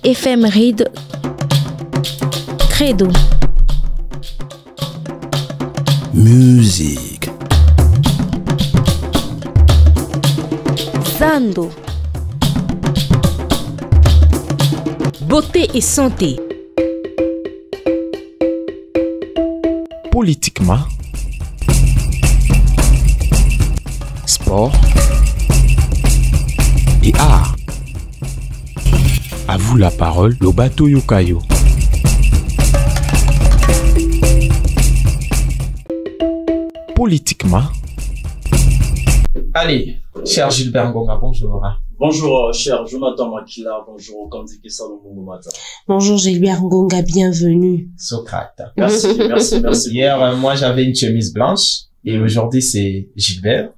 Éphéméride Credo. Musique. Zando. Beauté et santé. Politiquement. Sport. Et art. À vous la parole, le bateau Yokayo. Politiquement. Allez, cher Gilbert Ngonga, bonjour. Bonjour, cher Jonathan Makila, bonjour, Kandiki Salomon Mata. Bonjour Gilbert Ngonga, bienvenue. Socrate. Merci, merci. Hier, moi, j'avais une chemise blanche et aujourd'hui, c'est Gilbert.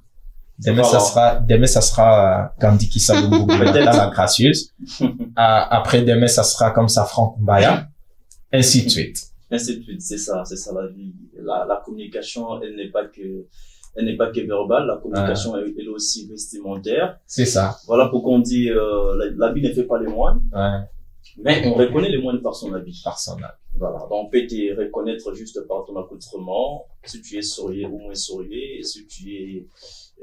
Demain, Voilà. ça sera Kandiki Salomon Mata, la gracieuse. Après, demain, ça sera comme ça, Franck Mbaya. Ainsi de suite. Ainsi de suite, c'est ça la vie. La communication, elle n'est pas que verbale, la communication, elle est aussi vestimentaire. C'est ça. Voilà pourquoi on dit, l'habit ne fait pas les moines. Ouais. Mais on reconnaît les moines par son habit. Personnel. Voilà. Donc, on peut te reconnaître juste par ton accoutrement, si tu es sourié ou moins sourié, si tu es,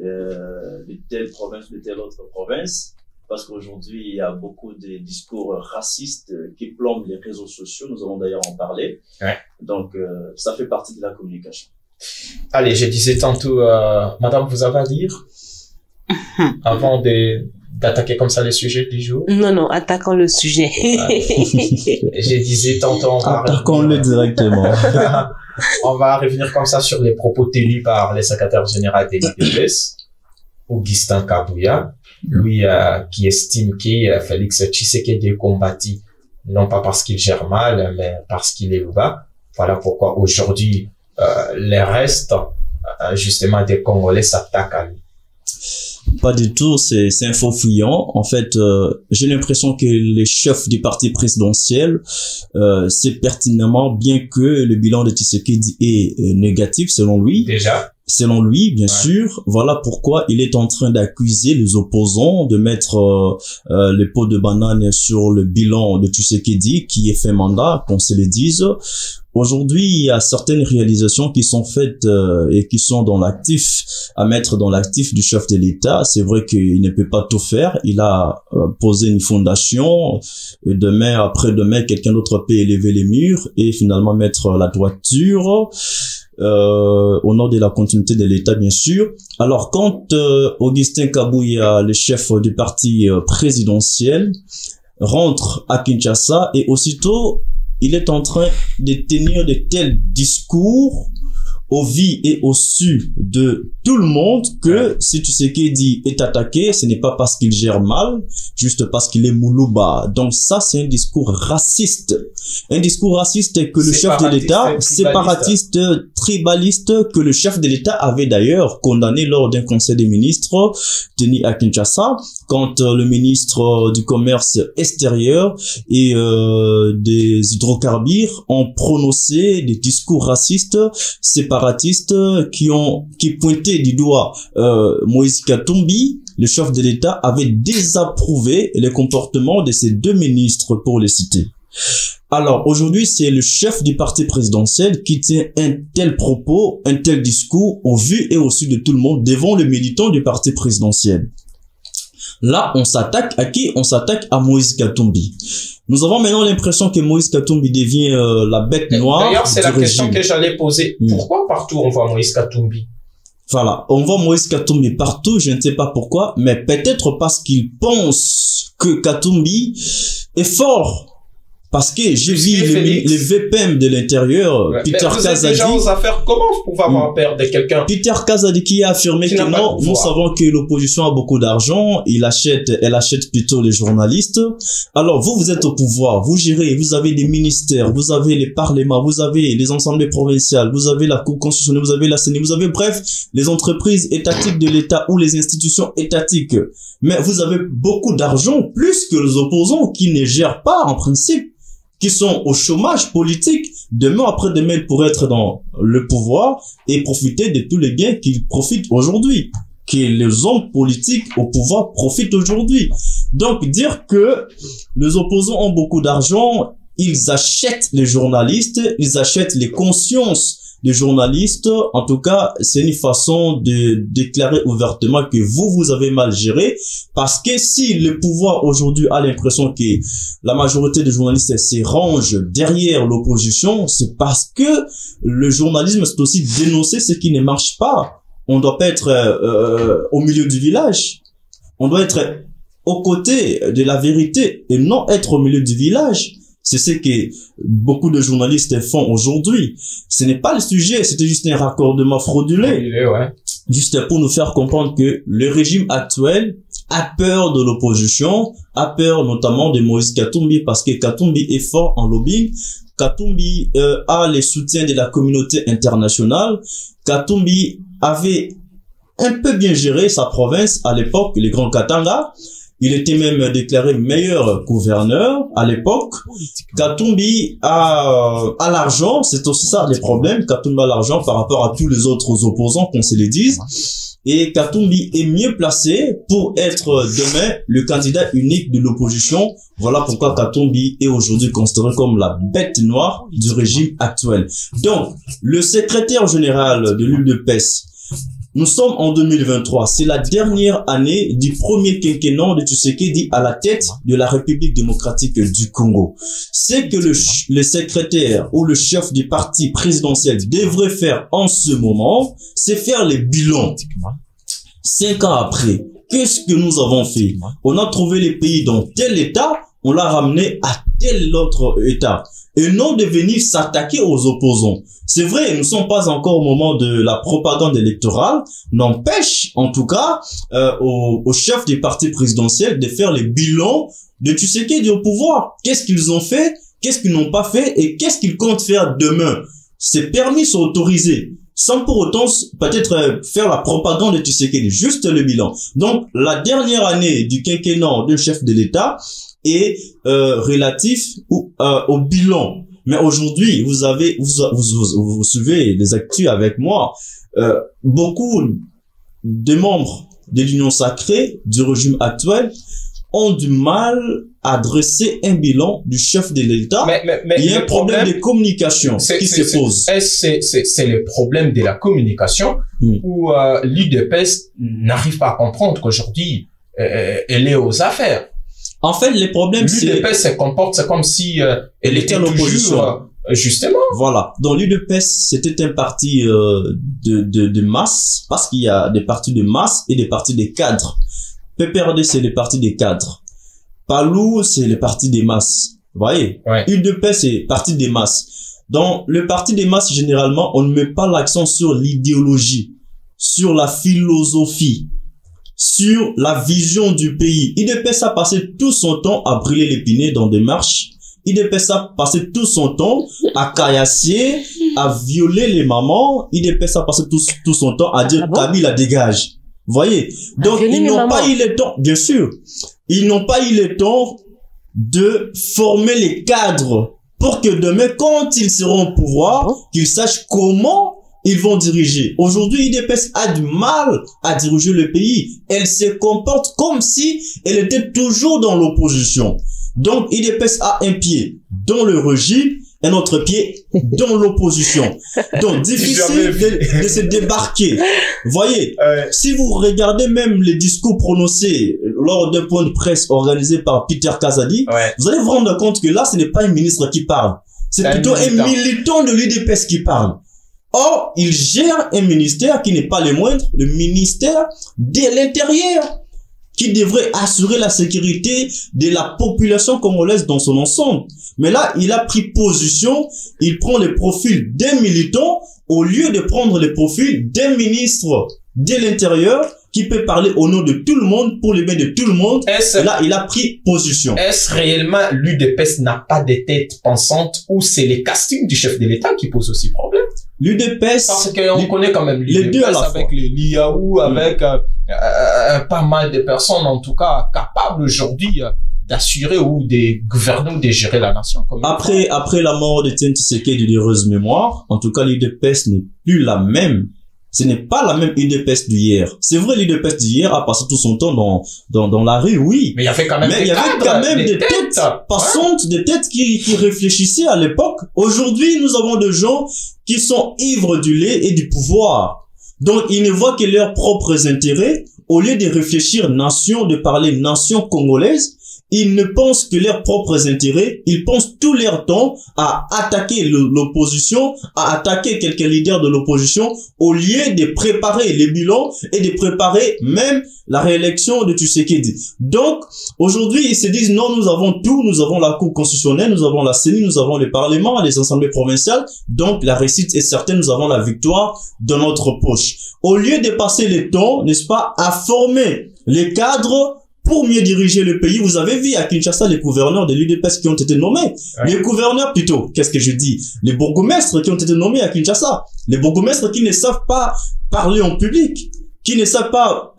de telle province, de telle autre province. Parce qu'aujourd'hui, il y a beaucoup de discours racistes qui plombent les réseaux sociaux. Nous allons d'ailleurs en parler. Ouais. Donc, ça fait partie de la communication. Allez, je disais tantôt, madame, vous avez à dire? Avant d'attaquer comme ça les sujets du jour? Non, attaquons le sujet. Je disais tantôt, attaquons-le directement. On va revenir comme ça sur les propos tenus par le secrétaire général de l'IDPS, Augustin Kabouya, lui qui estime que Félix Tshisekedi est combattu, non pas parce qu'il gère mal, mais parce qu'il est bas. Voilà pourquoi aujourd'hui, les restes, justement, des Congolais s'attaquent à lui. Pas du tout, c'est un faux fuyant. En fait, j'ai l'impression que les chefs du parti présidentiel sait pertinemment, bien que le bilan de Tshisekedi est négatif selon lui. Déjà. Selon lui, bien sûr, voilà pourquoi il est en train d'accuser les opposants de mettre les pots de banane sur le bilan de Tshisekedi qui est fait mandat, qu'on se le dise. Aujourd'hui, il y a certaines réalisations qui sont faites et qui sont dans l'actif, à mettre dans l'actif du chef de l'État. C'est vrai qu'il ne peut pas tout faire. Il a posé une fondation. Et demain, après-demain, quelqu'un d'autre peut élever les murs et finalement mettre la toiture. Au nom de la continuité de l'État, bien sûr. Alors, quand Augustin Kabouya, le chef du parti présidentiel, rentre à Kinshasa et aussitôt, il est en train de tenir de tels discours au vu et au su de tout le monde que si Tshisekedi est attaqué, ce n'est pas parce qu'il gère mal, juste parce qu'il est Moulouba. Donc ça, c'est un discours raciste. Un discours raciste que le chef de l'État, séparatiste, tribaliste, que le chef de l'État avait d'ailleurs condamné lors d'un conseil des ministres tenu à Kinshasa, quand le ministre du commerce extérieur et des hydrocarbures ont prononcé des discours racistes, séparatistes, qui pointaient du doigt Moïse Katumbi. Le chef de l'État avait désapprouvé le comportement de ces deux ministres, pour les citer. Alors, aujourd'hui, c'est le chef du parti présidentiel qui tient un tel propos, un tel discours au vu et au su de tout le monde devant le militant du parti présidentiel. Là, on s'attaque à qui? On s'attaque à Moïse Katumbi. Nous avons maintenant l'impression que Moïse Katumbi devient la bête noire. D'ailleurs, c'est la question régime. que j'allais poser. Pourquoi partout on voit Moïse Katumbi? Voilà, on voit Moïse Katumbi partout, je ne sais pas pourquoi, mais peut-être parce qu'il pense que Katumbi est fort. Parce que j'ai vu les VPM de l'intérieur, Ouais. Peter Vous êtes Kazadi. déjà aux affaires, comment vous pouvez avoir peur de quelqu'un? Peter Kazadi qui a affirmé Qui que n'a pas non, de nous pouvoir. savons que l'opposition a beaucoup d'argent, elle achète plutôt les journalistes. Alors vous êtes au pouvoir, vous gérez, vous avez des ministères, vous avez les parlements, vous avez les assemblées provinciales, vous avez la Cour constitutionnelle, vous avez la CENI, vous avez bref, les entreprises étatiques de l'État ou les institutions étatiques. Mais vous avez beaucoup d'argent, plus que les opposants qui ne gèrent pas en principe, qui sont au chômage politique. Demain après-demain, ils pourraient être dans le pouvoir et profiter de tous les gains qu'ils profitent aujourd'hui. que les hommes politiques au pouvoir profitent aujourd'hui. Donc, dire que les opposants ont beaucoup d'argent, ils achètent les journalistes, ils achètent les consciences des journalistes. En tout cas, c'est une façon de déclarer ouvertement que vous avez mal géré. Parce que si le pouvoir aujourd'hui a l'impression que la majorité des journalistes se rangent derrière l'opposition, c'est parce que le journalisme, c'est aussi dénoncer ce qui ne marche pas. On doit pas être au milieu du village. On doit être aux côtés de la vérité et non être au milieu du village. C'est ce que beaucoup de journalistes font aujourd'hui. Ce n'est pas le sujet, c'était juste un raccordement frauduleux. Ouais. Juste pour nous faire comprendre que le régime actuel a peur de l'opposition, a peur notamment de Moïse Katumbi, parce que Katumbi est fort en lobbying. Katumbi a le soutien de la communauté internationale. Katumbi avait un peu bien géré sa province à l'époque, les Grands Katanga. Il était même déclaré meilleur gouverneur à l'époque. Katumbi a l'argent, c'est aussi ça les problèmes. Katumbi a l'argent par rapport à tous les autres opposants, qu'on se le dise. Et Katumbi est mieux placé pour être demain le candidat unique de l'opposition. Voilà pourquoi Katumbi est aujourd'hui considéré comme la bête noire du régime actuel. Donc, le secrétaire général de l'UDPS, nous sommes en 2023. C'est la dernière année du premier quinquennat de Tshisekedi à la tête de la République démocratique du Congo. C'est que le secrétaire ou le chef du parti présidentiel devrait faire en ce moment, c'est faire les bilans. 5 ans après, qu'est-ce que nous avons fait? On a trouvé les pays dans tel état, on l'a ramené à tel autre état. Et non de venir s'attaquer aux opposants. C'est vrai, nous ne sommes pas encore au moment de la propagande électorale, n'empêche, en tout cas, au chef des partis présidentiels de faire les bilans de Tshisekedi au pouvoir. Qu'est-ce qu'ils ont fait? Qu'est-ce qu'ils n'ont pas fait? Et qu'est-ce qu'ils comptent faire demain? C'est permis, c'est autorisé. Sans pour autant, peut-être faire la propagande de Tshisekedi, juste le bilan. Donc, la dernière année du quinquennat du chef de l'État est relatif au bilan. Mais aujourd'hui, vous suivez les actus avec moi. Beaucoup de membres de l'Union sacrée du régime actuel ont du mal à dresser un bilan du chef de l'État. Mais il y a un problème de communication qui se pose. C'est le problème de la communication où l'UDPS n'arrive pas à comprendre qu'aujourd'hui, elle est aux affaires. En fait, le problème, c'est... L'UDPS se comporte, c'est comme si elle était l'opposition. Justement. Voilà. Donc, l'UDPS, c'était un parti de masse, parce qu'il y a des partis de masse et des partis des cadres. PPRD, c'est les partis des cadres. Palou, c'est les partis des masses. Vous voyez? Ouais. UDPS, c'est parti des masses. Dans le parti des masses, généralement, on ne met pas l'accent sur l'idéologie, sur la philosophie, sur la vision du pays. UDPS a passé tout son temps à brûler l'épinay dans des marches. UDPS a passé tout son temps à caillasser, à violer les mamans. UDPS a passé tout son temps à dire Kabila dégage. Vous voyez? Donc, ils n'ont pas eu le temps, bien sûr, ils n'ont pas eu le temps de former les cadres pour que demain, quand ils seront au pouvoir, qu'ils sachent comment ils vont diriger. Aujourd'hui, UDPS a du mal à diriger le pays. Elle se comporte comme si elle était toujours dans l'opposition. Donc, UDPS a un pied dans le régime, un autre pied dans l'opposition. Donc, difficile de se débarquer. Voyez, si vous regardez même les discours prononcés lors d'un point de presse organisé par Peter Kazadi, vous allez vous rendre compte que là, ce n'est pas un ministre qui parle. C'est plutôt un militant de l'UDPS qui parle. Or, il gère un ministère qui n'est pas le moindre, le ministère de l'Intérieur, qui devrait assurer la sécurité de la population congolaise dans son ensemble. Mais là, il a pris position, il prend le profil d'un militant au lieu de prendre le profil d'un ministre de l'Intérieur qui peut parler au nom de tout le monde, pour le bien de tout le monde. Là, il a pris position. Est-ce réellement l'UDPS n'a pas de tête pensante ou c'est les castings du chef de l'État qui posent aussi problème? L'UDPS... Parce qu'on connaît quand même les deux à la avec les Liaou, avec pas mal de personnes, en tout cas, capables aujourd'hui d'assurer ou de gouverner ou de gérer la nation. Après la mort de Tshisekedi de l'heureuse mémoire, en tout cas, l'UDPS n'est plus la même Ce n'est pas la même UDPS d'hier. C'est vrai, l'UDPS d'hier a passé tout son temps dans la rue, oui. Mais il y avait quand même des têtes passantes, des têtes qui réfléchissaient à l'époque. Aujourd'hui, nous avons des gens qui sont ivres du lait et du pouvoir. Donc, ils ne voient que leurs propres intérêts. Au lieu de réfléchir nation, de parler nation congolaise, ils ne pensent que leurs propres intérêts. Ils pensent tout leur temps à attaquer l'opposition, à attaquer quelques leaders de l'opposition, au lieu de préparer les bilans et de préparer même la réélection de Tshisekedi. Donc, aujourd'hui, ils se disent non, nous avons tout, nous avons la Cour constitutionnelle, nous avons la CENI, nous avons les parlements, les assemblées provinciales. Donc, la réussite est certaine, nous avons la victoire dans notre poche. Au lieu de passer le temps, n'est-ce pas, à former les cadres pour mieux diriger le pays. Vous avez vu à Kinshasa les gouverneurs de l'UDPS qui ont été nommés. Ouais. Les gouverneurs plutôt, qu'est-ce que je dis? Les bourgmestres qui ont été nommés à Kinshasa. Les bourgmestres qui ne savent pas parler en public, qui ne savent pas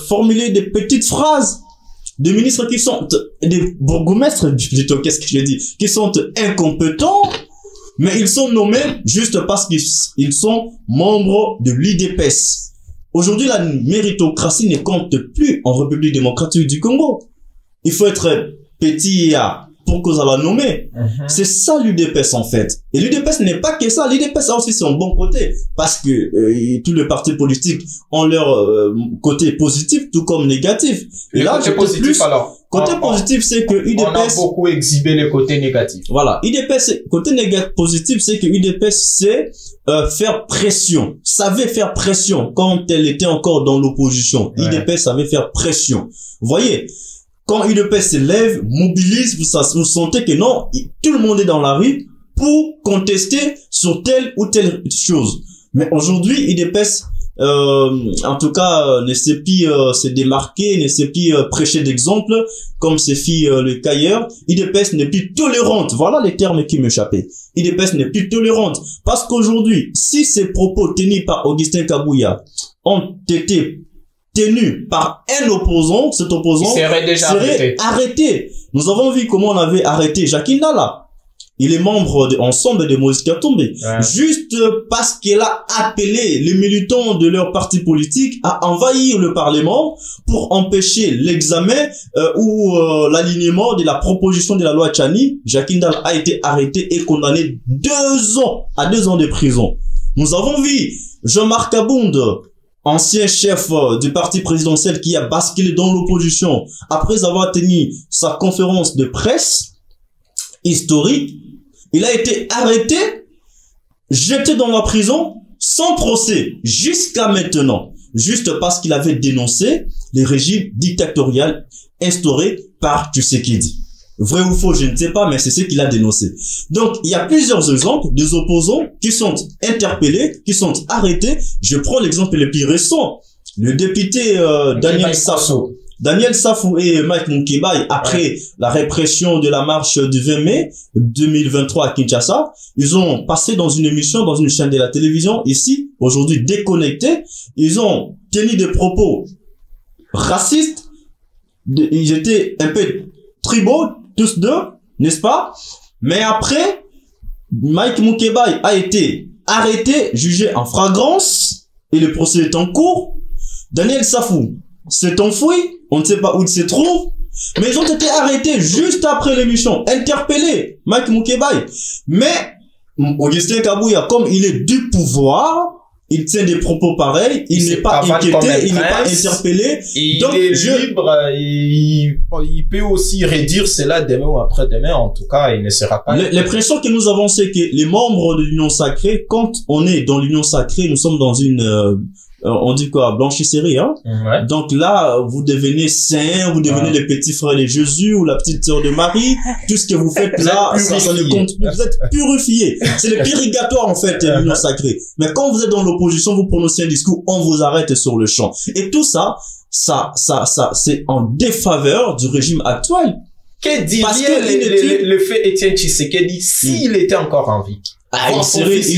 formuler des petites phrases. Des ministres qui sont, des bourgmestres plutôt, qu'est-ce que je dis? Qui sont incompétents, mais ils sont nommés juste parce qu'ils sont membres de l'UDPS. Aujourd'hui, la méritocratie ne compte plus en République démocratique du Congo. Il faut être petit pour qu'on la nommer. C'est ça l'UDPS en fait. Et l'UDPS n'est pas que ça. L'UDPS a aussi son bon côté. Parce que tous les partis politiques ont leur côté positif, tout comme négatif. Et là, côté positif alors. Côté positif, c'est que UDPS... On a beaucoup exhibé les côtés négatifs. Voilà. UDPS, côté positif, c'est que UDPS sait faire pression. Savait faire pression quand elle était encore dans l'opposition. Ouais. UDPS savait faire pression. Vous voyez, quand UDPS se lève, mobilise, vous sentez que non, tout le monde est dans la rue pour contester sur telle ou telle chose. Mais aujourd'hui, UDPS... en tout cas, ne sait plus se démarquer, ne sait plus prêcher d'exemple, comme se fit le Cailleur. UDPS n'est plus tolérante. Voilà les termes qui m'échappaient. UDPS n'est plus tolérante. Parce qu'aujourd'hui, si ces propos tenus par Augustin Kabouya ont été tenus par un opposant, cet opposant serait arrêté. Nous avons vu comment on avait arrêté Jacques Ndala. Il est membre ensemble de Moïse Katumbi. Ouais. Juste parce qu'elle a appelé les militants de leur parti politique à envahir le Parlement pour empêcher l'examen ou l'alignement de la proposition de la loi Tchani. Jacques Ndala a été arrêté et condamné 2 ans à 2 ans de prison. Nous avons vu Jean-Marc Abound, ancien chef du parti présidentiel qui a basculé dans l'opposition après avoir tenu sa conférence de presse historique. Il a été arrêté, jeté dans la prison, sans procès, jusqu'à maintenant. Juste parce qu'il avait dénoncé les régimes dictatoriaux instaurés par Tshisekedi. Vrai ou faux, je ne sais pas, mais c'est ce qu'il a dénoncé. Donc, il y a plusieurs exemples des opposants qui sont interpellés, qui sont arrêtés. Je prends l'exemple le plus récent. Le député Daniel Safou. Daniel Safou et Mike Moukébaï, après la répression de la marche du 20 mai 2023 à Kinshasa, ils ont passé dans une émission, dans une chaîne de la télévision, ici, aujourd'hui déconnectés. Ils ont tenu des propos racistes. Ils étaient un peu tribaux, tous deux, n'est-ce pas? Mais après, Mike Moukébaï a été arrêté, jugé en flagrance, et le procès est en cours. Daniel Safou s'est enfoui, on ne sait pas où il se trouve, mais ils ont été arrêtés juste après l'émission, interpellés, Mike Moukébaï. Mais Augustin Kabouya, comme il est du pouvoir, il tient des propos pareils, il n'est pas inquiété, il n'est pas interpellé. Donc, il est libre, il peut aussi redire cela demain ou après-demain, en tout cas, il ne sera pas... L'impression que nous avons, c'est que les membres de l'Union Sacrée, quand on est dans l'Union Sacrée, nous sommes dans une... on dit quoi, blanchisserie, hein? Ouais. Donc là, vous devenez saint, vous devenez le petit frère de Jésus ou la petite sœur de Marie. Tout ce que vous faites là, ça ne compte plus. Vous êtes purifié. C'est le purgatoire, en fait, l'union sacrée. Mais quand vous êtes dans l'opposition, vous prononcez un discours, on vous arrête sur le champ. Et tout ça, c'est en défaveur du régime actuel. Que dirait le fait Étienne Tshisekedi s'il était encore en vie? il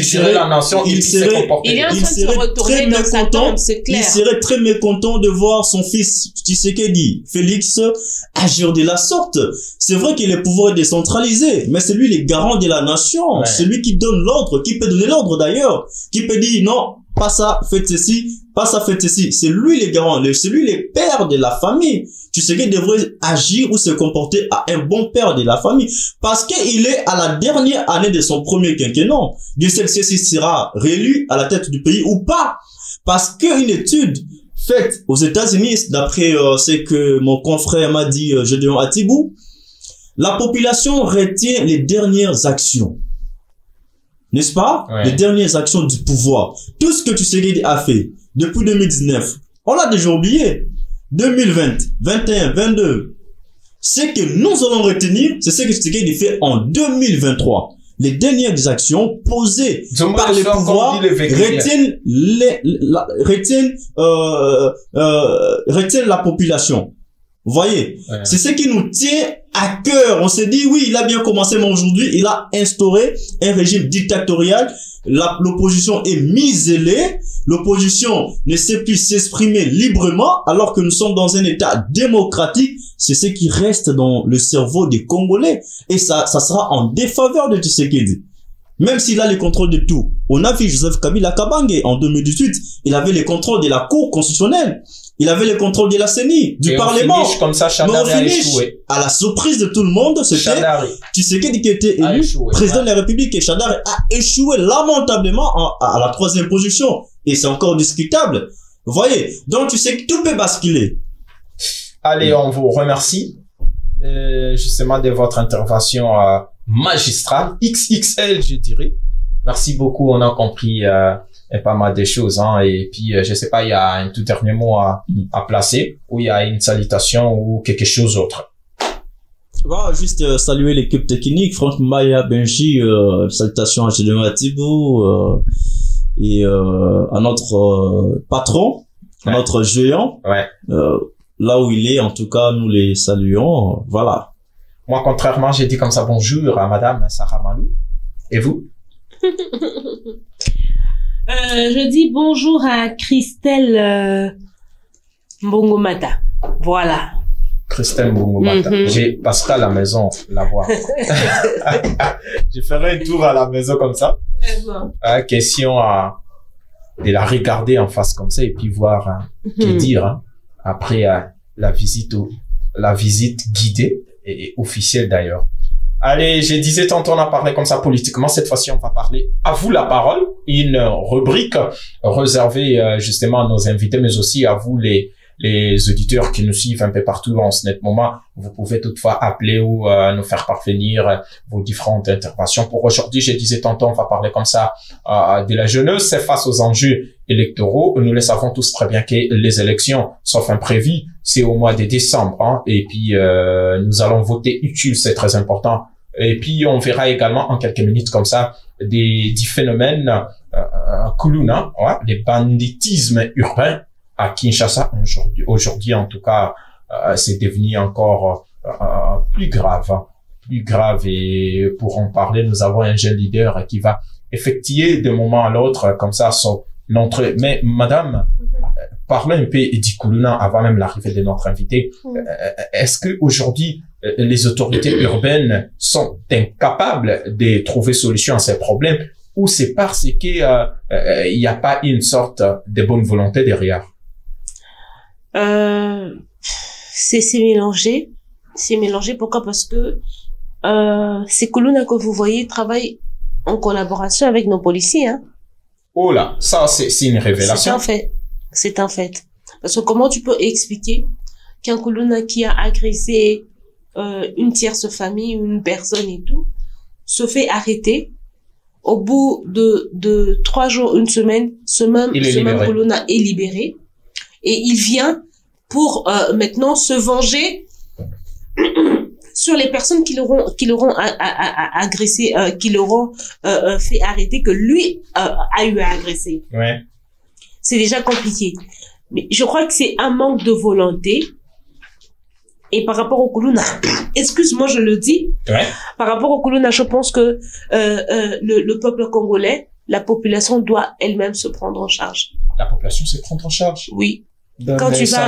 serait la nation, il est en train de se retourner dans sa tombe, c'est clair. Il serait très mécontent de voir son fils Tshisekedi, Félix, agir de la sorte. C'est vrai que les pouvoirs est décentralisé, mais c'est lui le garant de la nation. Ouais. C'est lui qui donne l'ordre, qui peut donner l'ordre d'ailleurs, qui peut dire non, pas ça, faites ceci, pas ça, faites ceci. C'est lui le garant, c'est lui le père de la famille. Tshisekedi devrait agir ou se comporter à un bon père de la famille. Parce qu'il est à la dernière année de son premier quinquennat. Dieu sait s'il sera réélu à la tête du pays ou pas. Parce qu'une étude faite aux États-Unis, d'après ce que mon confrère m'a dit, Gédéon Atibou, la population retient les dernières actions. N'est-ce pas? Ouais. Les dernières actions du pouvoir. Tout ce que Tshisekedi a fait depuis 2019, on l'a déjà oublié. 2020, 21, 22. Ce que nous allons retenir, c'est ce que Tshisekedi fait en 2023. Les dernières actions posées par les pouvoirs retiennent la population. Vous voyez, Ouais. c'est ce qui nous tient à cœur. On s'est dit, oui, il a bien commencé, mais aujourd'hui, il a instauré un régime dictatorial. L'opposition est muselée. L'opposition ne sait plus s'exprimer librement, alors que nous sommes dans un état démocratique. C'est ce qui reste dans le cerveau des Congolais. Et ça sera en défaveur de Tshisekedi. Même s'il a le contrôle de tout. On a vu Joseph Kabila Kabange en 2018. Il avait le contrôle de la Cour constitutionnelle. Il avait le contrôle de la CENI, du Parlement. Comme ça, Chadari a échoué. À la surprise de tout le monde, c'était Tshisekedi qui était élu président de la République et Chadari a échoué lamentablement à la 3e position. Et c'est encore discutable. Vous voyez? Donc tu sais que tout peut basculer. Allez, on vous remercie justement de votre intervention magistrale, XXL, je dirais. Merci beaucoup, on a compris pas mal de choses, hein. Et puis je sais pas, il y a un tout dernier mot à placer, ou il y a une salutation ou quelque chose d'autre. Voilà, juste saluer l'équipe technique, Franck Maya Benji, salutations à Gédéon Atibou et à notre patron, à notre géant. Ouais. Là où il est, en tout cas, nous les saluons. Voilà. Moi, contrairement, j'ai dit comme ça bonjour à Madame Sarah Malou. Et vous? Je dis bonjour à Christelle Mbongomata. Voilà. Christelle Mbongomata. J'ai Pascal à la maison, la voir. Je ferai un tour à la maison comme ça. Question de la regarder en face comme ça et puis voir que dire, hein, après la visite guidée et officielle d'ailleurs. Allez, je disais tantôt, on a parlé comme ça politiquement. Cette fois-ci, on va parler à vous la parole. Une rubrique réservée justement à nos invités, mais aussi à vous les auditeurs qui nous suivent un peu partout en ce net moment. Vous pouvez toutefois appeler ou nous faire parvenir vos différentes interventions. Pour aujourd'hui, je disais tantôt, on va parler comme ça de la jeunesse. C'est face aux enjeux électoraux. Nous le savons tous très bien que les élections, sauf imprévues, c'est au mois de décembre, hein. Et puis nous allons voter utile, c'est très important. Et puis on verra également en quelques minutes comme ça des phénomènes Kuluna, ouais, les banditismes urbains à Kinshasa aujourd'hui en tout cas, c'est devenu encore plus grave, et pour en parler, nous avons un jeune leader qui va effectuer de moment à l'autre comme ça son entrée. Mais madame, parlons un peu du Kuluna avant même l'arrivée de notre invité. Est-ce que aujourd'hui les autorités urbaines sont incapables de trouver solution à ces problèmes, ou c'est parce que il n'y a pas une sorte de bonne volonté derrière? C'est mélangé. C'est mélangé. Pourquoi? Parce que ces Kuluna que vous voyez travaillent en collaboration avec nos policiers, hein. Oh là, ça c'est une révélation. C'est un fait. C'est un fait. Parce que comment tu peux expliquer qu'un Kuluna qui a agressé une tierce famille, une personne et tout, se fait arrêter, au bout de 3 jours, une semaine, ce même Kuluna est libéré, et il vient pour maintenant se venger sur les personnes qui l'auront agressé, qui l'auront fait arrêter, que lui a eu à agresser. Ouais. C'est déjà compliqué. Mais je crois que c'est un manque de volonté Et par rapport au Kuluna, excuse-moi, je le dis. Ouais. Par rapport au Kuluna, je pense que le peuple congolais, la population doit elle-même se prendre en charge. La population se prend en charge. Oui. Ben, Quand mais tu vas,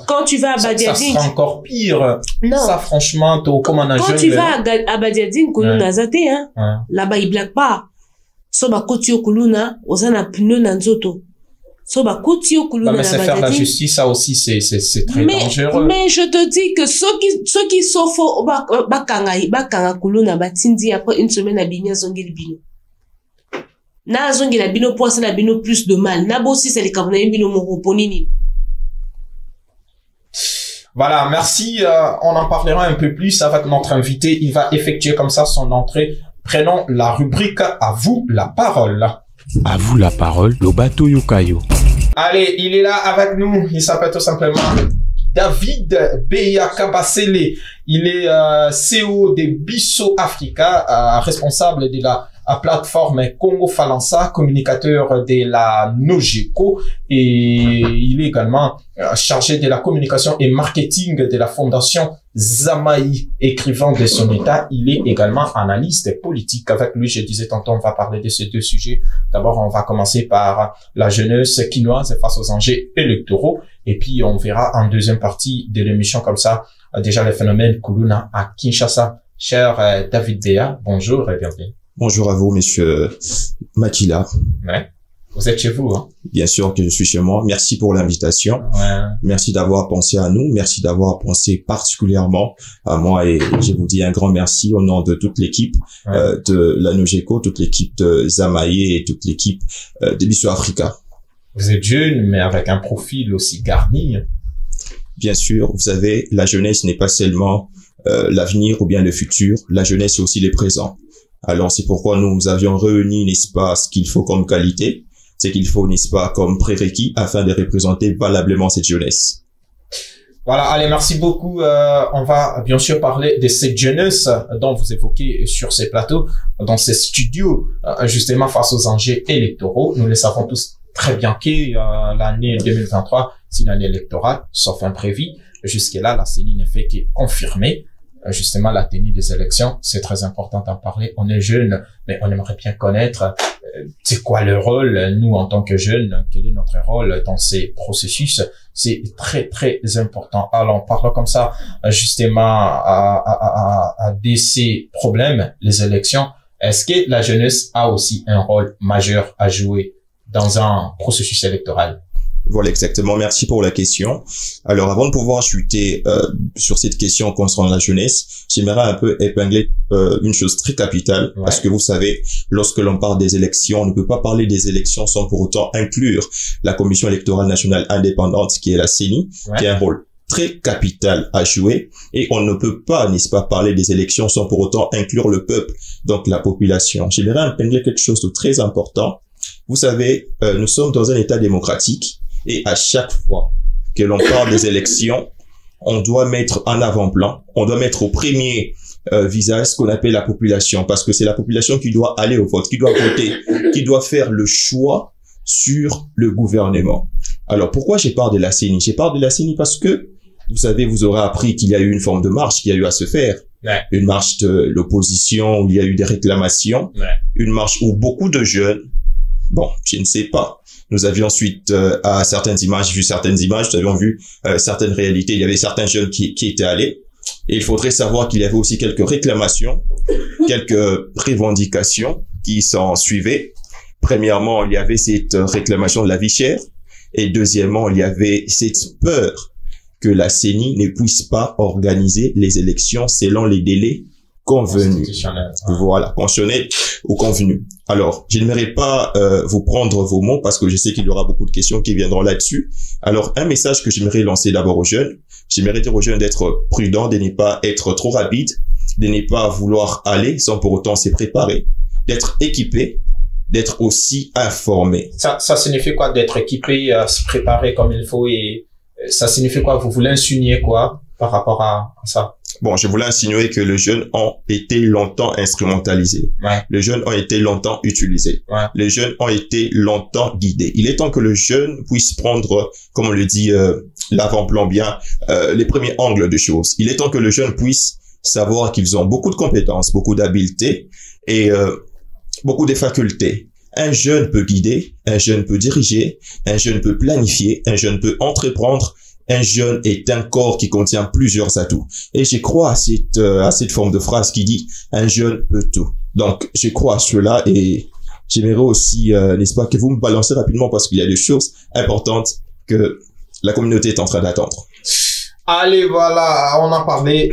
quand tu vas à ça Badiadine, sera encore pire. non. Ça, franchement, comme on a Quand tu vas à Badiadine, Kuluna zate, hein. Ouais. Là-bas, ils blaguent pas. So ba koti yo Kuluna, ozana pneu na nzoto. So ba koti yo Kuluna Non, mais na c'est faire la Badiadine. justice, ça aussi, c'est très dangereux. Mais je te dis que ceux qui s'offrent, bakanga Kuluna, batindi après une semaine à Binia Zongeli Bino. Na Zongeli Bino pour ça na Bino plus de mal. Na bo si c'est les Camerounais Bino Moroponini. Voilà, merci. On en parlera un peu plus avec notre invité. Il va effectuer comme ça son entrée. Prenons la rubrique « À vous la parole ». À vous la parole, Lobato Yokayo. Allez, il est là avec nous. Il s'appelle tout simplement David Beya Kabasele. Il est CEO de Bisso Africa, responsable de la plateforme Congo Falansa, communicateur de la Nogeco, et il est également chargé de la communication et marketing de la fondation Zamaï. Écrivain de son état, il est également analyste politique. Avec lui, je disais tantôt, on va parler de ces deux sujets. D'abord, on va commencer par la jeunesse quinoise face aux enjeux électoraux, et puis on verra en deuxième partie de l'émission comme ça déjà les phénomènes Kuluna à Kinshasa. Cher David Beya, bonjour et bienvenue. Bonjour à vous, monsieur Makila. Ouais. Vous êtes chez vous, hein? Bien sûr que je suis chez moi. Merci pour l'invitation. Ouais. Merci d'avoir pensé à nous. Merci d'avoir pensé particulièrement à moi, et je vous dis un grand merci au nom de toute l'équipe de la Nogeco, toute l'équipe de Zamaïe et toute l'équipe de Bisso Africa. Vous êtes jeune, mais avec un profil aussi garni. Bien sûr, vous savez, la jeunesse n'est pas seulement l'avenir ou bien le futur. La jeunesse, c'est aussi le présent. Alors, c'est pourquoi nous avions réuni, n'est-ce pas, ce qu'il faut comme qualité, ce qu'il faut, n'est-ce pas, comme prérequis, afin de représenter valablement cette jeunesse. Voilà, allez, merci beaucoup. On va bien sûr parler de cette jeunesse dont vous évoquez sur ces plateaux, dans ces studios, justement face aux enjeux électoraux. Nous le savons tous très bien que l'année 2023, c'est une année électorale, sauf imprévu. Jusque-là, la CENI ne fait que confirmer justement la tenue des élections. C'est très important d'en parler. On est jeunes, mais on aimerait bien connaître c'est quoi le rôle, nous en tant que jeunes, quel est notre rôle dans ces processus. C'est très très important. Alors parlons comme ça justement de ces problèmes, les élections. Est-ce que la jeunesse a aussi un rôle majeur à jouer dans un processus électoral? Voilà, exactement. Merci pour la question. Alors, avant de pouvoir chuter sur cette question concernant la jeunesse, j'aimerais un peu épingler une chose très capitale, parce que vous savez, lorsque l'on parle des élections, on ne peut pas parler des élections sans pour autant inclure la Commission électorale nationale indépendante, qui est la CENI, qui a un rôle très capital à jouer, et on ne peut pas, n'est-ce pas, parler des élections sans pour autant inclure le peuple, donc la population. J'aimerais épingler quelque chose de très important. Vous savez, nous sommes dans un État démocratique, et à chaque fois que l'on parle des élections, on doit mettre en avant-plan, on doit mettre au premier visage ce qu'on appelle la population, parce que c'est la population qui doit aller au vote, qui doit voter, qui doit faire le choix sur le gouvernement. Alors pourquoi je parle de la CENI? Je parle de la CENI parce que, vous savez, vous aurez appris qu'il y a eu une forme de marche qui a eu à se faire. Une marche de l'opposition où il y a eu des réclamations. Une marche où beaucoup de jeunes, bon, je ne sais pas, nous avions ensuite à certaines images, vu certaines images, nous avions vu certaines réalités. Il y avait certains jeunes qui étaient allés. Et il faudrait savoir qu'il y avait aussi quelques réclamations, quelques revendications qui s'en suivaient. Premièrement, il y avait cette réclamation de la vie chère. Et deuxièmement, il y avait cette peur que la CENI ne puisse pas organiser les élections selon les délais convenus. Voilà, constitutionnel ou convenu. Alors, je n'aimerais pas vous prendre vos mots parce que je sais qu'il y aura beaucoup de questions qui viendront là-dessus. Alors, un message que j'aimerais lancer d'abord aux jeunes, j'aimerais dire aux jeunes d'être prudents, de ne pas être trop rapides, de ne pas vouloir aller sans pour autant se préparer, d'être équipés, d'être aussi informés. Ça signifie quoi d'être équipé, se préparer comme il faut, et ça signifie quoi? Vous voulez insinuer quoi par rapport à ça? Bon, je voulais insinuer que les jeunes ont été longtemps instrumentalisés. Les jeunes ont été longtemps utilisés. Les jeunes ont été longtemps guidés. Il est temps que le jeune puisse prendre, comme on le dit l'avant-plan, bien les premiers angles de choses. Il est temps que le jeune puisse savoir qu'ils ont beaucoup de compétences, beaucoup d'habiletés et beaucoup de facultés. Un jeune peut guider, un jeune peut diriger, un jeune peut planifier, un jeune peut entreprendre. Un jeune est un corps qui contient plusieurs atouts. Et je crois à cette forme de phrase qui dit « un jeune peut tout ». Donc, je crois à cela et j'aimerais aussi, n'est-ce pas, que vous me balancez rapidement parce qu'il y a des choses importantes que la communauté est en train d'attendre. Allez, voilà, on a parlé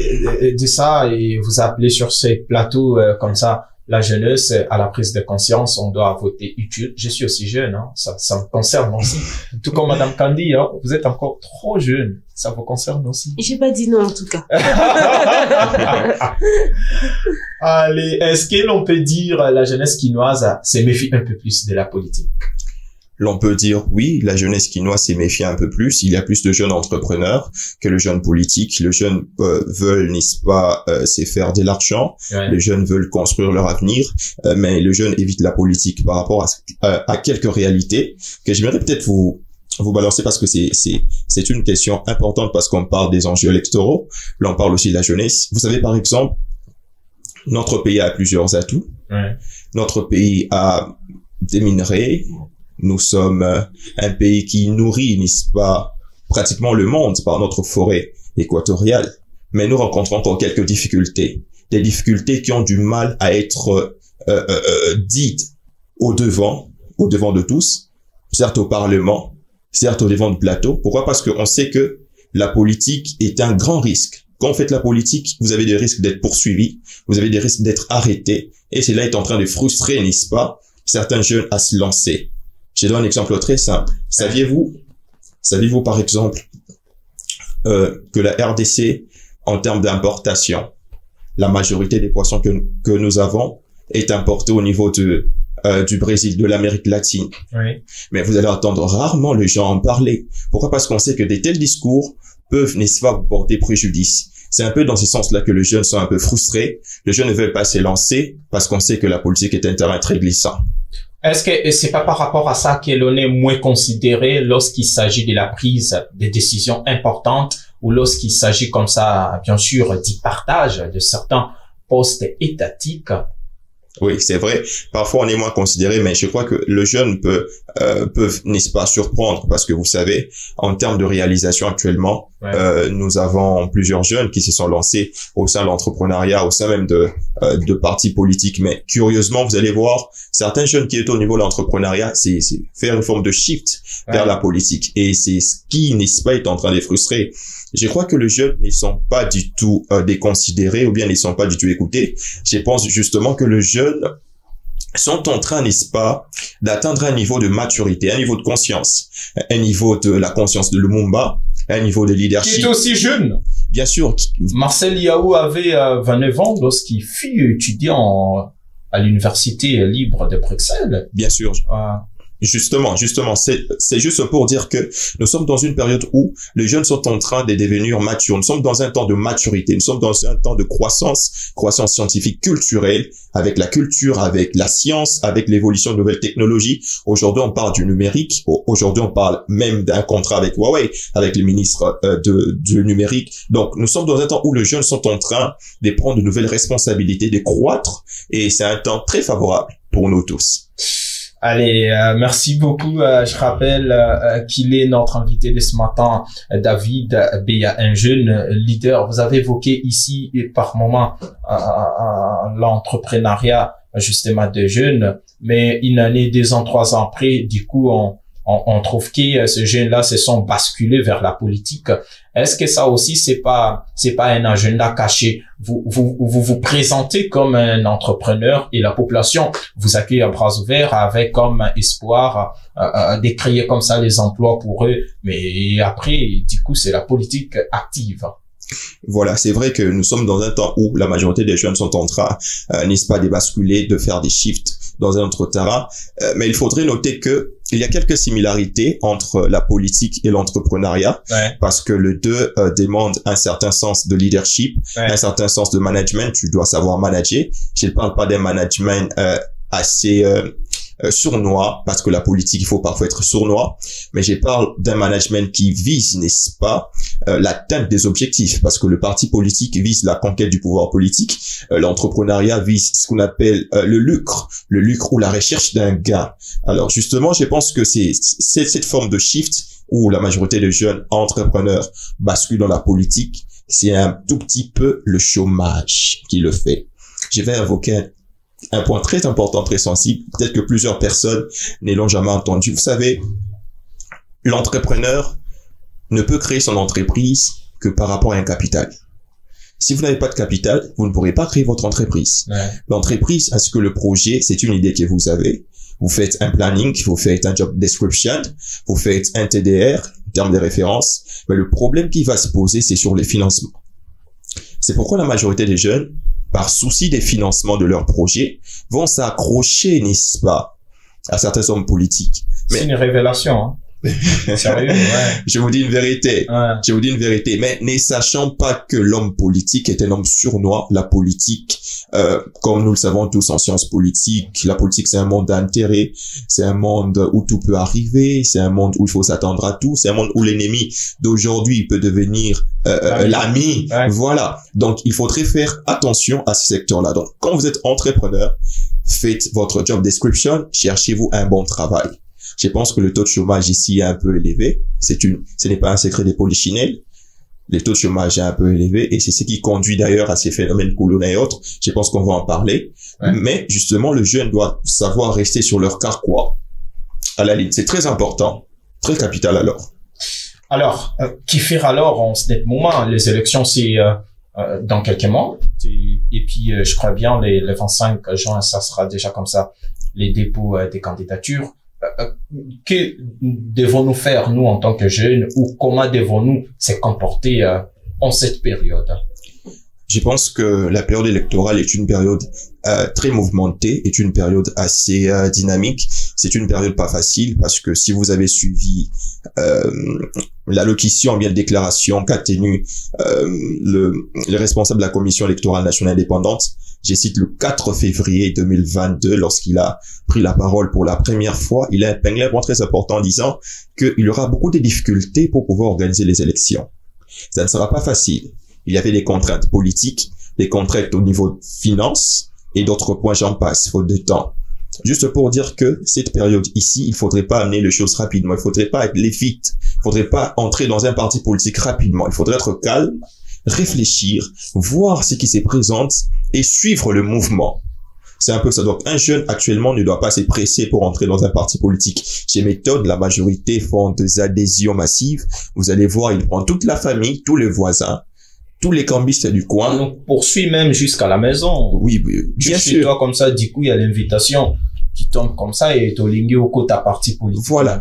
de ça et vous appelez sur ces plateaux comme ça. La jeunesse, à la prise de conscience, on doit voter utile. Je suis aussi jeune, hein. Ça me concerne aussi. Tout comme Madame Candy, hein, vous êtes encore trop jeune. Ça vous concerne aussi. J'ai pas dit non, en tout cas. Allez, est-ce que l'on peut dire la jeunesse quinoise se méfie un peu plus de la politique? L'on peut dire oui, la jeunesse quinoise s'est méfiée un peu plus. Il y a plus de jeunes entrepreneurs que le jeune politique. Les jeunes veulent, n'est-ce pas, se faire de l'argent. Ouais. Les jeunes veulent construire leur avenir, mais le jeune évite la politique par rapport à quelques réalités que j'aimerais peut-être vous balancer parce que c'est une question importante parce qu'on parle des enjeux électoraux. Là, on parle aussi de la jeunesse. Vous savez, par exemple, notre pays a plusieurs atouts. Ouais. Notre pays a des minerais. Nous sommes un pays qui nourrit, n'est-ce pas, pratiquement le monde par notre forêt équatoriale. Mais nous rencontrons encore quelques difficultés. Des difficultés qui ont du mal à être dites au devant de tous, certes au Parlement, certes au devant du plateau. Pourquoi? Parce qu'on sait que la politique est un grand risque. Quand vous faites la politique, vous avez des risques d'être poursuivis, vous avez des risques d'être arrêtés, et cela est en train de frustrer, n'est-ce pas, certains jeunes à se lancer. Je donne un exemple très simple. Saviez-vous par exemple que la RDC, en termes d'importation, la majorité des poissons que nous avons est importé au niveau du Brésil, de l'Amérique latine. Oui. Mais vous allez entendre rarement les gens en parler. Pourquoi? Parce qu'on sait que des tels discours peuvent, n'est-ce pas, vous porter préjudice. C'est un peu dans ce sens-là que les jeunes sont un peu frustrés. Les jeunes ne veulent pas se lancer parce qu'on sait que la politique est un terrain très glissant. Est-ce que c'est pas par rapport à ça que l'on est moins considéré lorsqu'il s'agit de la prise de décisions importantes ou lorsqu'il s'agit comme ça, bien sûr, du partage de certains postes étatiques? Oui, c'est vrai. Parfois, on est moins considéré, mais je crois que le jeune peut, n'est-ce pas, surprendre parce que vous savez, en termes de réalisation actuellement, ouais. Nous avons plusieurs jeunes qui se sont lancés au sein de l'entrepreneuriat, au sein même de partis politiques. Mais curieusement, vous allez voir, certains jeunes qui étaient au niveau de l'entrepreneuriat, c'est faire une forme de shift vers la politique. Et c'est ce qui, n'est-ce pas, est en train de les frustrer. Je crois que les jeunes ne sont pas du tout déconsidérés ou bien ne sont pas du tout écoutés. Je pense justement que les jeunes sont en train, n'est-ce pas, d'atteindre un niveau de maturité, un niveau de conscience, un niveau de la conscience de Lumumba, un niveau de leadership. Qui est aussi jeune. Bien sûr. Marcel Yaou avait 29 ans lorsqu'il fut étudiant à l'université libre de Bruxelles. Bien sûr. Justement, c'est juste pour dire que nous sommes dans une période où les jeunes sont en train de devenir matures. Nous sommes dans un temps de maturité. Nous sommes dans un temps de croissance scientifique, culturelle, avec la culture, avec la science, avec l'évolution de nouvelles technologies. Aujourd'hui, on parle du numérique. Aujourd'hui, on parle même d'un contrat avec Huawei, avec le ministre du numérique. Donc, nous sommes dans un temps où les jeunes sont en train de prendre de nouvelles responsabilités, de croître, et c'est un temps très favorable pour nous tous. Allez, merci beaucoup. Je rappelle qu'il est notre invité de ce matin, David Beya, un jeune leader. Vous avez évoqué ici par moment l'entrepreneuriat justement de jeunes, mais une année, 2 ans, 3 ans après, du coup, on trouve que ces jeunes-là se sont basculés vers la politique. Est-ce que ça aussi, c'est pas un agenda caché? Vous présentez comme un entrepreneur et la population vous accueille à bras ouverts avec comme espoir de créer comme ça les emplois pour eux. Mais après, du coup, c'est la politique active. Voilà, c'est vrai que nous sommes dans un temps où la majorité des jeunes sont en train, n'est-ce pas, de basculer, de faire des shifts dans un autre terrain. Mais il faudrait noter que il y a quelques similarités entre la politique et l'entrepreneuriat, parce que les deux demandent un certain sens de leadership, un certain sens de management. Tu dois savoir manager. Je ne parle pas d'un management assez sournois, parce que la politique, il faut parfois être sournois, mais je parle d'un management qui vise, n'est-ce pas, l'atteinte des objectifs, parce que le parti politique vise la conquête du pouvoir politique, l'entrepreneuriat vise ce qu'on appelle le lucre ou la recherche d'un gain. Alors justement, je pense que c'est cette forme de shift où la majorité des jeunes entrepreneurs basculent dans la politique, c'est un tout petit peu le chômage qui le fait. Je vais invoquer un point très important, très sensible, peut-être que plusieurs personnes ne l'ont jamais entendu. Vous savez, l'entrepreneur ne peut créer son entreprise que par rapport à un capital. Si vous n'avez pas de capital, vous ne pourrez pas créer votre entreprise. Ouais. L'entreprise, est-ce que le projet, c'est une idée que vous avez? Vous faites un planning, vous faites un job description, vous faites un TDR, terme de référence. Mais le problème qui va se poser, c'est sur les financements. C'est pourquoi la majorité des jeunes, par souci des financements de leurs projets, vont s'accrocher, n'est-ce pas, à certains hommes politiques. C'est une révélation, hein. Sérieux, ouais. Je vous dis une vérité. Ouais. Je vous dis une vérité. Mais ne sachant pas que l'homme politique est un homme sournois, la politique, comme nous le savons tous en sciences politiques, la politique c'est un monde d'intérêt, c'est un monde où tout peut arriver, c'est un monde où il faut s'attendre à tout, c'est un monde où l'ennemi d'aujourd'hui peut devenir l'ami. Ouais. Voilà. Donc il faudrait faire attention à ce secteur-là. Donc quand vous êtes entrepreneur, faites votre job description, cherchez-vous un bon travail. Je pense que le taux de chômage ici est un peu élevé. Ce n'est pas un secret des polichinelles. Le taux de chômage est un peu élevé et c'est ce qui conduit d'ailleurs à ces phénomènes Kuluna et autres. Je pense qu'on va en parler. Ouais. Mais justement, le jeune doit savoir rester sur leur carquois à la ligne. C'est très important, très capital alors. Alors, qui faire alors en ce moment? Les élections, c'est dans quelques mois. Et puis, je crois bien, les 25 juin, ça sera déjà comme ça, les dépôts des candidatures. Que devons-nous faire, nous, en tant que jeunes, ou comment devons-nous se comporter en cette période? Je pense que la période électorale est une période très mouvementée, est une période assez dynamique. C'est une période pas facile parce que si vous avez suivi l'allocution, bien la déclaration qu'a tenue le responsable de la Commission électorale nationale indépendante, je cite le 4 février 2022, lorsqu'il a pris la parole pour la première fois, il a épinglé un point très important en disant qu'il y aura beaucoup de difficultés pour pouvoir organiser les élections. Ça ne sera pas facile. Il y avait des contraintes politiques, des contraintes au niveau de finances et d'autres points, j'en passe, faute de temps. Juste pour dire que cette période ici, il faudrait pas amener les choses rapidement, il faudrait pas être vite, il faudrait pas entrer dans un parti politique rapidement, il faudrait être calme, réfléchir, voir ce qui se présente et suivre le mouvement. C'est un peu ça. Donc, un jeune actuellement ne doit pas se presser pour entrer dans un parti politique. Chez Méthode, la majorité font des adhésions massives. Vous allez voir, ils prennent toute la famille, tous les voisins, tous les cambistes du coin. On nous poursuit même jusqu'à la maison. Oui, bien sûr. Toi comme ça, du coup, il y a l'invitation qui tombe comme ça et t'olingue au côté à parti politique. Voilà.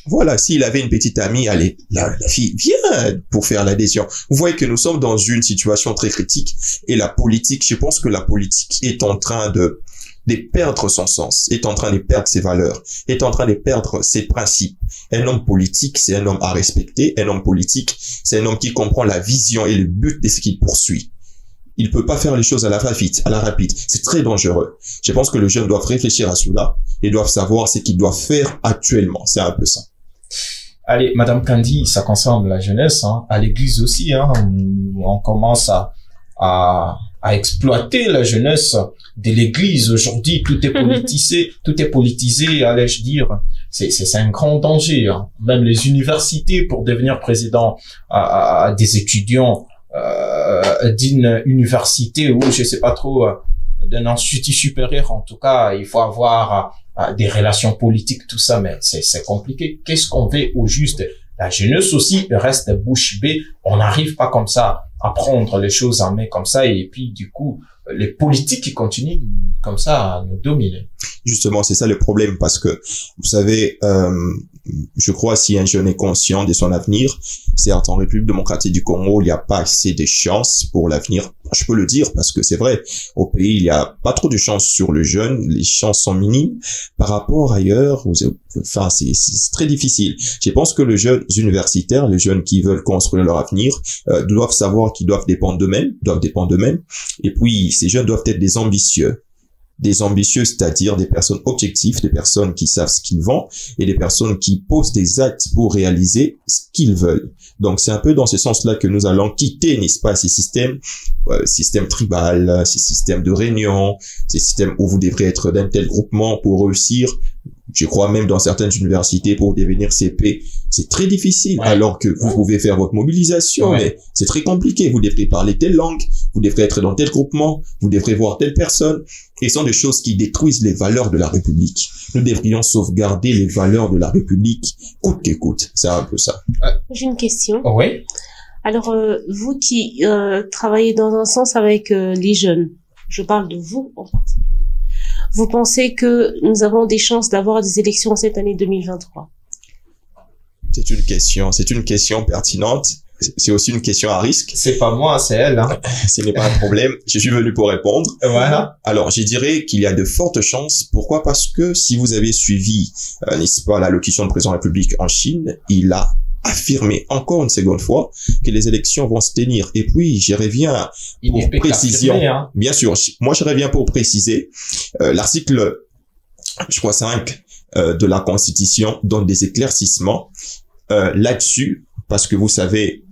Voilà. S'il avait une petite amie, allez, la fille, viens pour faire l'adhésion. Vous voyez que nous sommes dans une situation très critique et la politique, je pense que la politique est en train de perdre son sens, est en train de perdre ses valeurs, est en train de perdre ses principes. Un homme politique, c'est un homme à respecter. Un homme politique, c'est un homme qui comprend la vision et le but de ce qu'il poursuit. Il peut pas faire les choses à la va-vite, à la rapide. C'est très dangereux. Je pense que les jeunes doivent réfléchir à cela et doivent savoir ce qu'ils doivent faire actuellement. C'est un peu ça. Allez, Madame Kandi, ça concerne la jeunesse, hein. À l'église aussi, hein. On commence à exploiter la jeunesse de l'église. Aujourd'hui, tout est politisé, allais-je dire. C'est un grand danger, hein. Même les universités, pour devenir président à des étudiants, d'une université ou je sais pas trop d'un institut supérieur, en tout cas il faut avoir des relations politiques, tout ça, mais c'est compliqué. Qu'est-ce qu'on fait au juste? La jeunesse aussi reste bouche bée, on n'arrive pas comme ça à prendre les choses en main comme ça, et puis du coup les politiques qui continuent comme ça à nous dominer. Justement, c'est ça le problème, parce que vous savez, je crois, si un jeune est conscient de son avenir, certes, en République démocratique du Congo, il n'y a pas assez de chances pour l'avenir. Je peux le dire parce que c'est vrai, au pays, il n'y a pas trop de chances sur le jeune, les chances sont minimes par rapport ailleurs. Enfin, c'est très difficile. Je pense que les jeunes universitaires, les jeunes qui veulent construire leur avenir, doivent savoir qu'ils doivent dépendre d'eux-mêmes, Et puis, ces jeunes doivent être des ambitieux. des ambitieux, c'est-à-dire des personnes objectives, des personnes qui savent ce qu'ils vont et des personnes qui posent des actes pour réaliser ce qu'ils veulent. Donc c'est un peu dans ce sens-là que nous allons quitter, n'est-ce pas, ces systèmes tribal, ces systèmes de réunion, ces systèmes où vous devrez être d'un tel groupement pour réussir. Je crois même dans certaines universités pour devenir CP, c'est très difficile, alors que vous pouvez faire votre mobilisation, mais c'est très compliqué. Vous devrez parler telle langue, vous devrez être dans tel groupement, vous devrez voir telle personne. Et ce sont des choses qui détruisent les valeurs de la République. Nous devrions sauvegarder les valeurs de la République, coûte que coûte. C'est un peu ça. J'ai une question. Oui. Alors, vous qui travaillez dans un sens avec les jeunes, je parle de vous en particulier. Vous pensez que nous avons des chances d'avoir des élections cette année 2023? C'est une question pertinente. C'est aussi une question à risque. C'est pas moi, c'est elle, hein. Ce n'est pas un problème. Je suis venu pour répondre. Voilà. Alors, je dirais qu'il y a de fortes chances. Pourquoi? Parce que si vous avez suivi, n'est-ce pas, l'allocution du président de la République en Chine, il a affirmé encore une seconde fois que les élections vont se tenir. Et puis, je reviens pour précision. Hein. Bien sûr, moi je reviens pour préciser. L'article, je crois 5 de la Constitution donne des éclaircissements là-dessus, parce que vous savez,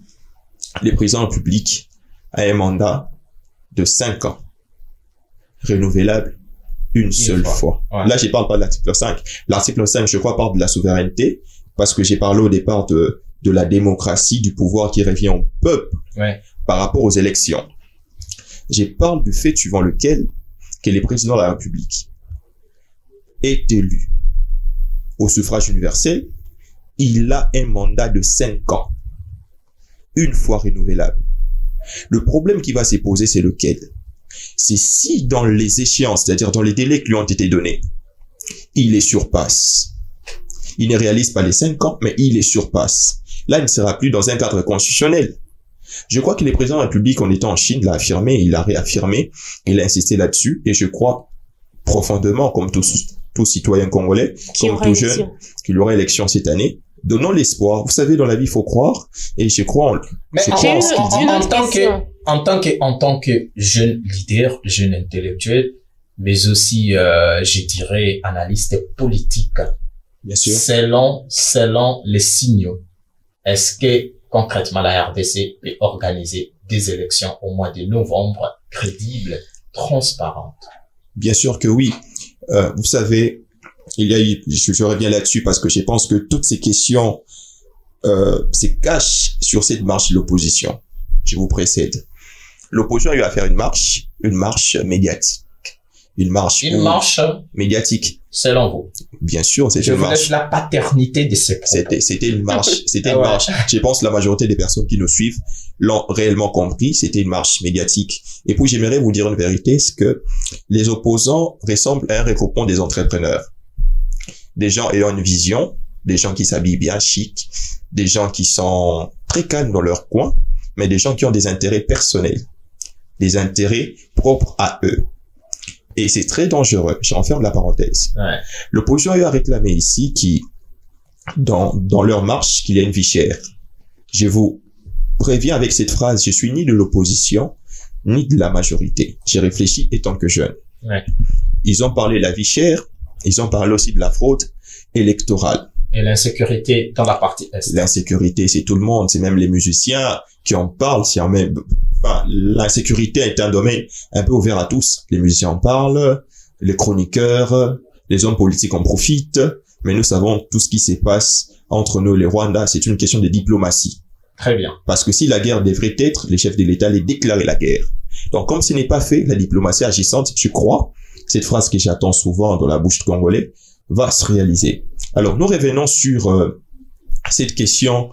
le président de la République a un mandat de 5 ans, renouvelable une seule fois. Ouais. Là, je parle pas de l'article 5. L'article 5, je crois, parle de la souveraineté, parce que j'ai parlé au départ de la démocratie, du pouvoir qui revient au peuple par rapport aux élections. Je parle du fait suivant lequel que le président de la République est élu au suffrage universel. Il a un mandat de 5 ans, une fois renouvelable. Le problème qui va se poser, c'est lequel? C'est si dans les échéances, c'est-à-dire dans les délais qui lui ont été donnés, il les surpasse. Il ne réalise pas les 5 ans, mais il les surpasse. Là, il ne sera plus dans un cadre constitutionnel. Je crois que le président de la République, en étant en Chine, l'a affirmé, il l'a réaffirmé, il a insisté là-dessus, et je crois profondément, comme tout citoyen congolais, comme tout jeune, qu'il y aura élection cette année. Donnons l'espoir. Vous savez, dans la vie, il faut croire, et je crois en en tant que jeune leader, jeune intellectuel, mais aussi, je dirais, analyste politique. Bien sûr. Selon les signaux, est-ce que concrètement la RDC peut organiser des élections au mois de novembre crédibles, transparentes? Bien sûr que oui. Vous savez, je reviens là-dessus parce que je pense que toutes ces questions se cachent sur cette marche de l'opposition. Je vous précède. L'opposition a eu à faire une marche médiatique. Une marche médiatique. Selon vous? Bien sûr, c'était une marche. Je vous laisse la paternité de ces propos. C'était une marche. C'était une marche. Je pense que la majorité des personnes qui nous suivent l'ont réellement compris. C'était une marche médiatique. Et puis, j'aimerais vous dire une vérité, c'est que les opposants ressemblent à un regroupement des entrepreneurs. Des gens ayant une vision, des gens qui s'habillent bien chic, des gens qui sont très calmes dans leur coin, mais des gens qui ont des intérêts personnels, des intérêts propres à eux. Et c'est très dangereux. Je referme la parenthèse. L'opposition a eu à réclamer ici dans leur marche, qu'il y a une vie chère. Je vous préviens avec cette phrase, je suis ni de l'opposition, ni de la majorité. J'ai réfléchi étant que jeune. Ils ont parlé de la vie chère, ils ont parlé aussi de la fraude électorale. Et l'insécurité dans la partie Est. L'insécurité, c'est tout le monde, c'est même les musiciens qui en parlent, c'est même, l'insécurité est un domaine un peu ouvert à tous. Les musiciens en parlent, les chroniqueurs, les hommes politiques en profitent, mais nous savons tout ce qui se passe entre nous et les Rwandais, c'est une question de diplomatie. Très bien. Parce que si la guerre devrait être, les chefs de l'État allaient déclarer la guerre. Donc, comme ce n'est pas fait, la diplomatie agissante, je crois, cette phrase que j'attends souvent dans la bouche de Congolais, va se réaliser. Alors, nous revenons sur cette question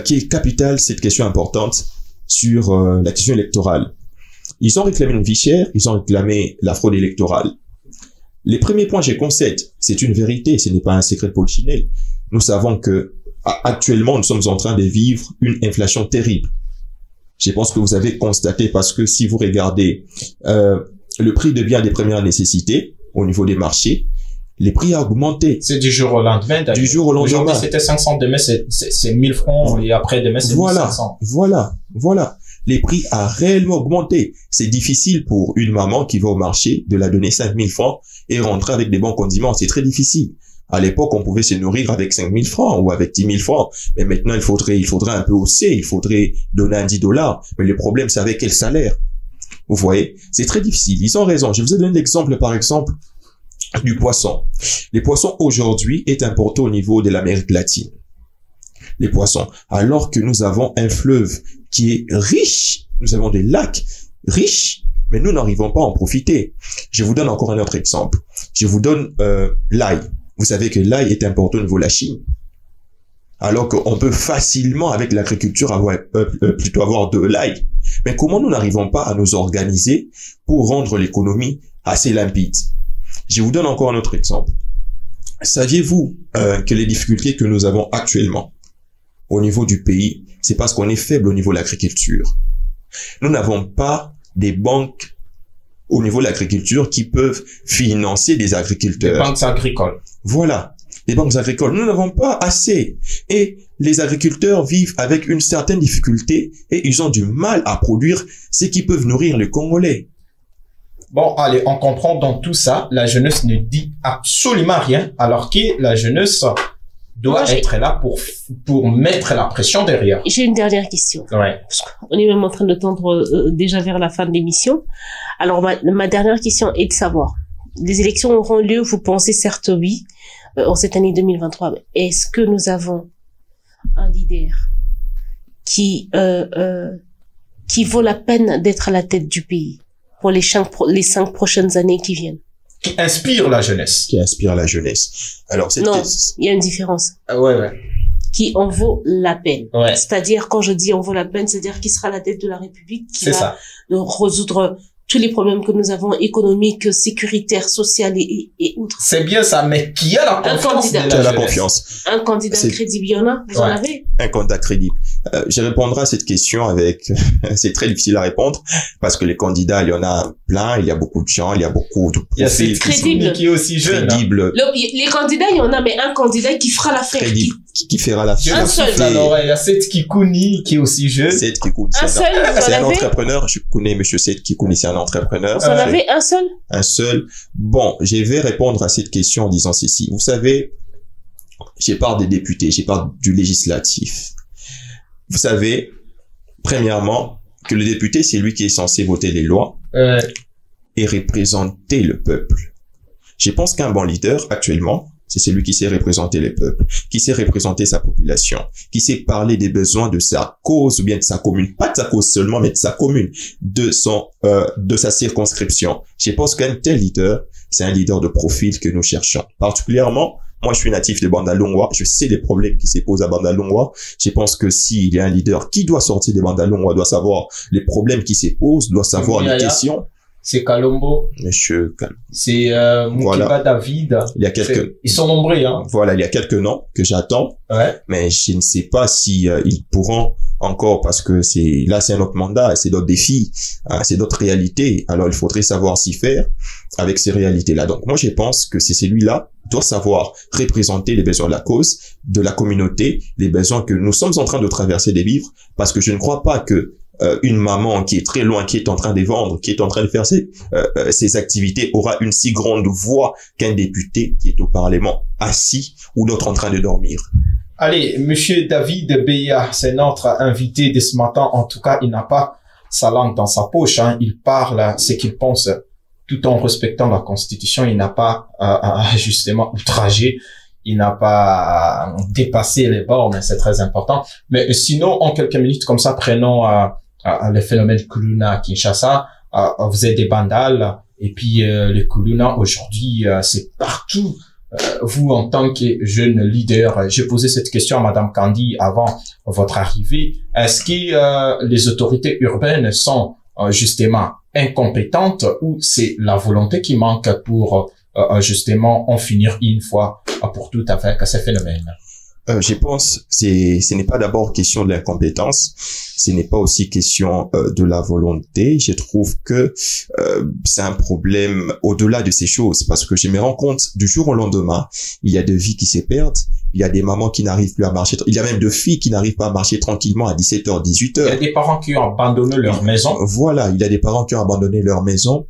qui est capitale, cette question importante sur la question électorale. Ils ont réclamé une vie chère, ils ont réclamé la fraude électorale. Les premiers points, je concède, c'est une vérité, ce n'est pas un secret de polichinelle. Nous savons que actuellement, nous sommes en train de vivre une inflation terrible. Je pense que vous avez constaté parce que si vous regardez le prix de biens des premières nécessités au niveau des marchés, les prix ont augmenté. C'est du jour au lendemain. Du jour au lendemain. Aujourd'hui, c'était 500, demain, c'est 1000 francs, et après, demain, c'est 1500. Voilà. Les prix a réellement augmenté. C'est difficile pour une maman qui va au marché de la donner 5 000 francs et rentrer avec des bons condiments. C'est très difficile. À l'époque, on pouvait se nourrir avec 5 000 francs ou avec 10 000 francs. Mais maintenant, il faudrait un peu hausser. Il faudrait donner un 10 $. Mais le problème, c'est avec quel salaire? Vous voyez? C'est très difficile. Ils ont raison. Je vous ai donné l'exemple, par exemple, du poisson. Les poissons, aujourd'hui, est importé au niveau de l'Amérique latine. Les poissons. Alors que nous avons un fleuve qui est riche. Nous avons des lacs riches. Mais nous n'arrivons pas à en profiter. Je vous donne encore un autre exemple. Je vous donne l'ail. Vous savez que l'ail est importé au niveau de la Chine. Alors qu'on peut facilement, avec l'agriculture, plutôt avoir de l'ail. Mais comment nous n'arrivons pas à nous organiser pour rendre l'économie assez limpide? Je vous donne encore un autre exemple. Saviez-vous que les difficultés que nous avons actuellement au niveau du pays, c'est parce qu'on est faible au niveau de l'agriculture. Nous n'avons pas des banques au niveau de l'agriculture qui peuvent financer des agriculteurs. Les banques agricoles. Voilà, les banques agricoles. Nous n'avons pas assez. Et les agriculteurs vivent avec une certaine difficulté et ils ont du mal à produire ce qui peuvent nourrir les Congolais. Bon, allez, on comprend dans tout ça, la jeunesse ne dit absolument rien, alors que la jeunesse doit être là pour mettre la pression derrière. J'ai une dernière question. Ouais. On est même en train de tendre déjà vers la fin de l'émission. Alors, ma dernière question est de savoir, les élections auront lieu, vous pensez certes oui, en cette année 2023. Est-ce que nous avons un leader qui vaut la peine d'être à la tête du pays pour les 5 prochaines années qui viennent? Qui inspire la jeunesse. Qui inspire la jeunesse. Alors, non, il y a une différence. Ouais. Qui en vaut la peine. Ouais. C'est-à-dire, quand je dis en vaut la peine, c'est-à-dire qui sera à la tête de la République, qui C'est va ça. résoudre tous les problèmes que nous avons, économiques, sécuritaires, sociaux et autres. C'est bien ça, mais qui a la confiance candidat. de Qui a la jeunesse. confiance. Un candidat crédible, il y en a? Vous en avez? Un candidat crédible. Je répondrai à cette question avec, c'est très difficile à répondre parce que les candidats, il y en a plein, il y a beaucoup de gens, il y a beaucoup de Il y a profils cette crédible. qui est aussi jeune. crédibles, Les candidats, il y en a, mais un candidat qui fera l'affaire. crédibles, qui fera la Je Un me seul. souffle à l'oreille. Il y a cette Kikouni qui est aussi jeune. Seth Kikouni, Un seul, vous c'est en un avez? entrepreneur. Je connais Monsieur Seth Kikouni, c'est un entrepreneur. Vous en avez un seul? Un seul. Bon, je vais répondre à cette question en disant ceci. Vous savez, j'ai parlé des députés, j'ai parlé du législatif. Vous savez, premièrement, que le député, c'est lui qui est censé voter les lois et représenter le peuple. Je pense qu'un bon leader, actuellement, c'est celui qui sait représenter le peuple, qui sait représenter sa population, qui sait parler des besoins de sa cause ou bien de sa commune, pas de sa cause seulement, mais de sa commune, de sa circonscription. Je pense qu'un tel leader, c'est un leader de profil que nous cherchons. Particulièrement, moi, je suis natif de Bandalungwa. Je sais les problèmes qui se posent à Bandalungwa. Je pense que s'il y a un leader qui doit sortir de Bandalungwa, doit savoir les problèmes qui se posent, doit savoir les questions. C'est Kalombo. Monsieur C'est Mukiba David. Il y a quelques. Ils sont nombreux, hein. Voilà, il y a quelques noms que j'attends. Ouais. Mais je ne sais pas si ils pourront encore, parce que c'est un autre mandat, c'est d'autres défis, c'est d'autres réalités. Alors il faudrait savoir s'y faire avec ces réalités-là. Donc moi je pense que c'est celui-là doit savoir représenter les besoins de la cause, de la communauté, les besoins que nous sommes en train de traverser, de vivre, parce que je ne crois pas que une maman qui est très loin, qui est en train de vendre, qui est en train de faire ses activités aura une si grande voix qu'un député qui est au Parlement assis ou d'autres en train de dormir. Allez, Monsieur David Beya, c'est notre invité de ce matin. En tout cas, il n'a pas sa langue dans sa poche, hein. Il parle ce qu'il pense tout en respectant la Constitution. Il n'a pas justement outragé. Il n'a pas dépassé les bornes, c'est très important. Mais sinon, en quelques minutes comme ça, prenons le phénomène Kuluna à Kinshasa. Vous êtes des bandals, et puis le Kuluna aujourd'hui, c'est partout. Vous, en tant que jeune leader, j'ai posé cette question à Madame Kandi avant votre arrivée. Est-ce que les autorités urbaines sont justement incompétentes ou c'est la volonté qui manque pour justement en finir une fois pour toutes avec ces phénomènes? Je pense ce n'est pas d'abord question de l'incompétence, ce n'est pas aussi question de la volonté. Je trouve que c'est un problème au-delà de ces choses, parce que je me rends compte du jour au lendemain, il y a des vies qui se perdent, Il y a des mamans qui n'arrivent plus à marcher. Il y a même de filles qui n'arrivent pas à marcher tranquillement à 17h, 18h. Il y a des parents qui ont abandonné leur maison. Voilà, il y a des parents qui ont abandonné leur maison.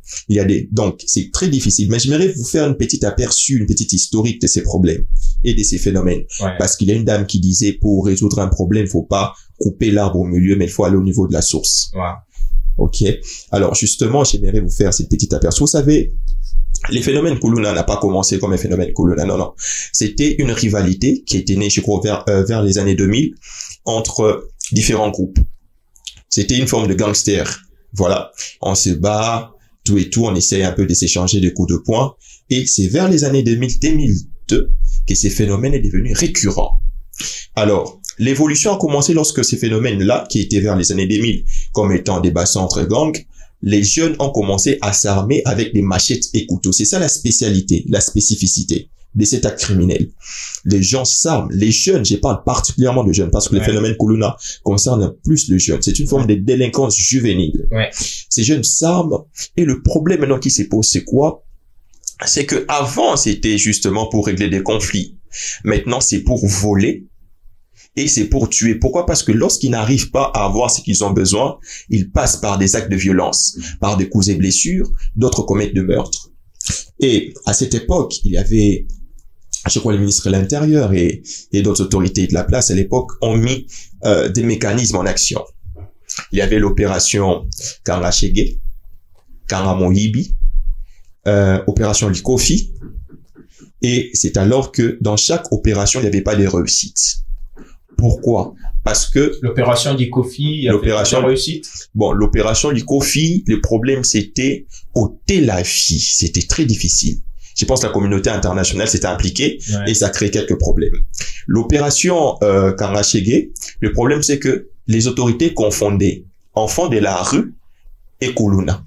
Donc, c'est très difficile. Mais j'aimerais vous faire une petite aperçu, une petite historique de ces problèmes et de ces phénomènes. Ouais. Parce qu'il y a une dame qui disait, pour résoudre un problème, il faut pas couper l'arbre au milieu, mais il faut aller au niveau de la source. Ouais. Ok. Alors, justement, j'aimerais vous faire cette petite aperçu. Vous savez, les phénomènes Kuluna n'a pas commencé comme un phénomène Kuluna. Non. C'était une rivalité qui était née, je crois, vers les années 2000 entre différents groupes. C'était une forme de gangster. Voilà. On se bat, tout et tout. On essaie un peu de s'échanger des coups de poing. Et c'est vers les années 2000-2002 que ces phénomènes est devenu récurrents. Alors, l'évolution a commencé lorsque ces phénomènes-là, qui étaient vers les années 2000, comme étant des bassins entre gangs, les jeunes ont commencé à s'armer avec des machettes et couteaux. C'est ça la spécialité, la spécificité de cet acte criminel. Les gens s'arment, les jeunes, je parle particulièrement de jeunes, parce que le phénomène Kuluna concerne plus les jeunes. C'est une forme de délinquance juvénile. Ouais. Ces jeunes s'arment, et le problème maintenant qui se pose, c'est quoi? C'est que avant c'était justement pour régler des conflits. Maintenant, c'est pour voler. Et c'est pour tuer. Pourquoi? Parce que lorsqu'ils n'arrivent pas à avoir ce qu'ils ont besoin, ils passent par des actes de violence, par des coups et blessures, d'autres commettent de meurtres. Et à cette époque, il y avait, je crois, le ministre de l'Intérieur et d'autres autorités de la place à l'époque ont mis des mécanismes en action. Il y avait l'opération Karachege, Karamohibi, opération Likofi, et c'est alors que dans chaque opération, il n'y avait pas de réussite. Pourquoi? Parce que l'opération Likofi a fait réussite. Bon, l'opération Likofi, le problème c'était ôter la vie. C'était très difficile. Je pense que la communauté internationale s'était impliquée et ça crée quelques problèmes. L'opération Karachege, le problème c'est que les autorités confondaient enfants de la rue et Kuluna.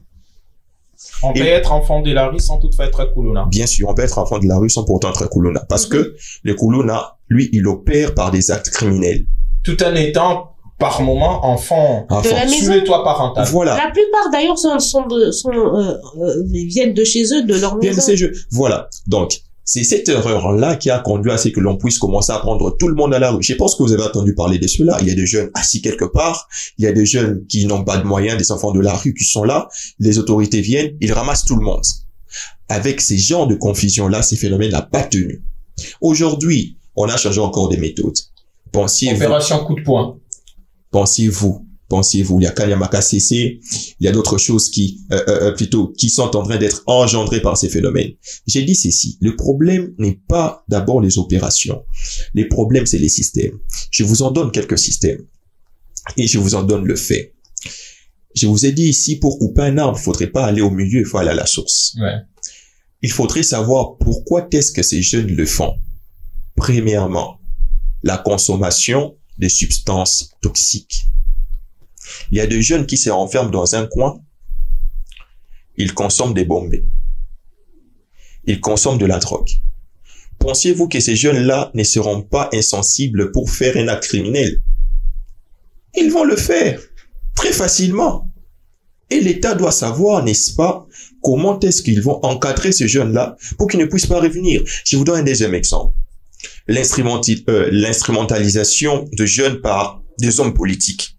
On peut être enfant de la rue sans toutefois être Kuluna. Bien sûr, on peut être enfant de la rue sans pourtant être Kuluna. Parce que le Kuluna, lui, il opère par des actes criminels. Tout en étant, par moment, enfant de la maison. Sous le toit parental. Voilà. La plupart, d'ailleurs, viennent de chez eux, de leur maison. Voilà. Donc, c'est cette erreur-là qui a conduit à ce que l'on puisse commencer à prendre tout le monde à la rue. Je pense que vous avez entendu parler de cela. Il y a des jeunes assis quelque part. Il y a des jeunes qui n'ont pas de moyens, des enfants de la rue qui sont là. Les autorités viennent, ils ramassent tout le monde. Avec ces genres de confusion-là, ces phénomènes n'ont pas tenu. Aujourd'hui, on a changé encore des méthodes. Pensiez-vous. Opération coup de poing. Pensez-vous, il y a Kanyamaka CC, il y a d'autres choses qui sont en train d'être engendrées par ces phénomènes. J'ai dit ceci, le problème n'est pas d'abord les opérations. Les problèmes, c'est les systèmes. Je vous en donne quelques systèmes. Et je vous en donne le fait. Je vous ai dit ici, pour couper un arbre, il faudrait pas aller au milieu, il faut aller à la source. Ouais. Il faudrait savoir pourquoi est-ce que ces jeunes le font. Premièrement, la consommation de substances toxiques. Il y a des jeunes qui se renferment dans un coin, ils consomment des bombes, ils consomment de la drogue. Pensez-vous que ces jeunes-là ne seront pas insensibles pour faire un acte criminel? Ils vont le faire très facilement. Et l'État doit savoir, n'est-ce pas, comment est-ce qu'ils vont encadrer ces jeunes-là pour qu'ils ne puissent pas revenir. Je vous donne un deuxième exemple. L'instrumentalisation de jeunes par des hommes politiques.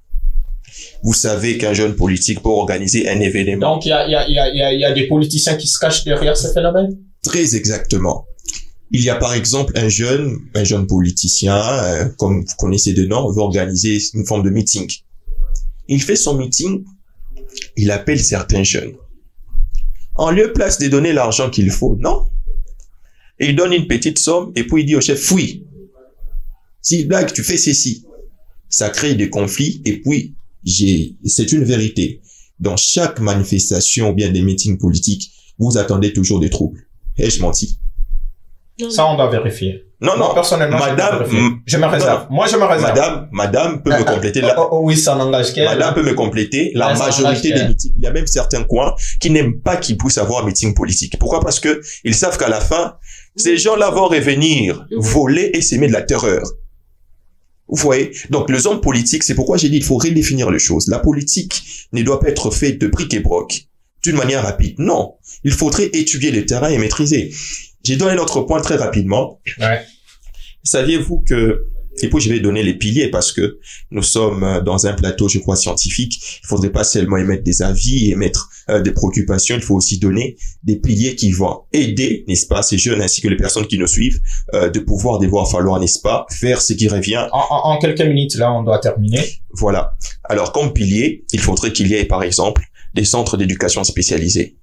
Vous savez qu'un jeune politique peut organiser un événement. Donc, il y a des politiciens qui se cachent derrière ce phénomène? Très exactement. Il y a par exemple un jeune politicien, comme vous connaissez de nom, veut organiser une forme de meeting. Il fait son meeting, il appelle certains jeunes. En lieu place de donner l'argent qu'il faut, non. Il donne une petite somme et puis il dit au chef, fouille. Si blague, tu fais ceci. Ça crée des conflits et puis c'est une vérité. Dans chaque manifestation ou bien des meetings politiques, vous attendez toujours des troubles. Ai-je menti? Ça, on doit vérifier. Non, personnellement, je me réserve. Moi, je me réserve. Madame peut me compléter. Oui, ça n'engage qu'elle. Madame peut me compléter. La majorité des meetings, il y a même certains coins qui n'aiment pas qu'ils puissent avoir un meeting politique. Pourquoi? Parce que ils savent qu'à la fin, ces gens-là vont revenir voler et s'aimer de la terreur. Vous voyez? Donc, les hommes politiques, c'est pourquoi j'ai dit il faut redéfinir les choses. La politique ne doit pas être faite de bric et broc, d'une manière rapide. Non. Il faudrait étudier le terrain et maîtriser. J'ai donné un autre point très rapidement. Ouais. Saviez-vous que, et puis je vais donner les piliers parce que nous sommes dans un plateau, je crois, scientifique. Il faudrait pas seulement émettre des avis, émettre des préoccupations. Il faut aussi donner des piliers qui vont aider, n'est-ce pas, ces jeunes ainsi que les personnes qui nous suivent, de pouvoir devoir falloir, n'est-ce pas, faire ce qui revient. En quelques minutes, là, on doit terminer. Voilà. Alors, comme pilier, il faudrait qu'il y ait, par exemple, des centres d'éducation spécialisés.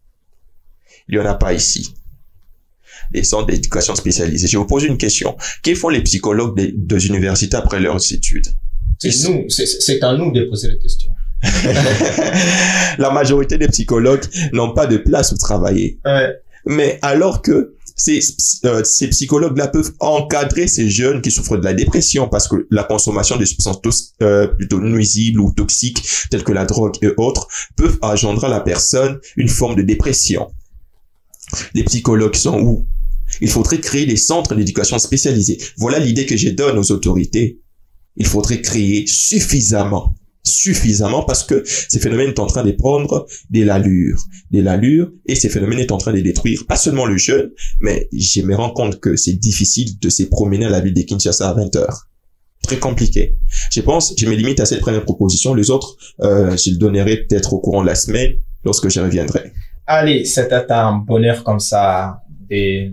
Il y en a pas ici. Les centres d'éducation spécialisés. Je vous pose une question. Que font les psychologues des universités après leurs études? C'est à nous de poser la question. La majorité des psychologues n'ont pas de place où travailler. Ouais. Mais alors que ces psychologues-là peuvent encadrer ces jeunes qui souffrent de la dépression parce que la consommation de substances plutôt nuisibles ou toxiques telles que la drogue et autres peuvent engendrer à la personne une forme de dépression. Les psychologues sont où? Il faudrait créer des centres d'éducation spécialisés. Voilà l'idée que je donne aux autorités. Il faudrait créer suffisamment parce que ces phénomènes sont en train de prendre de l'allure, et ces phénomènes sont en train de détruire pas seulement le jeune, mais je me rends compte que c'est difficile de se promener à la ville de Kinshasa à 20h. Très compliqué. Je me limite à cette première proposition. Les autres, je le donnerai peut-être au courant de la semaine lorsque je reviendrai. Allez, c'était un bonheur comme ça de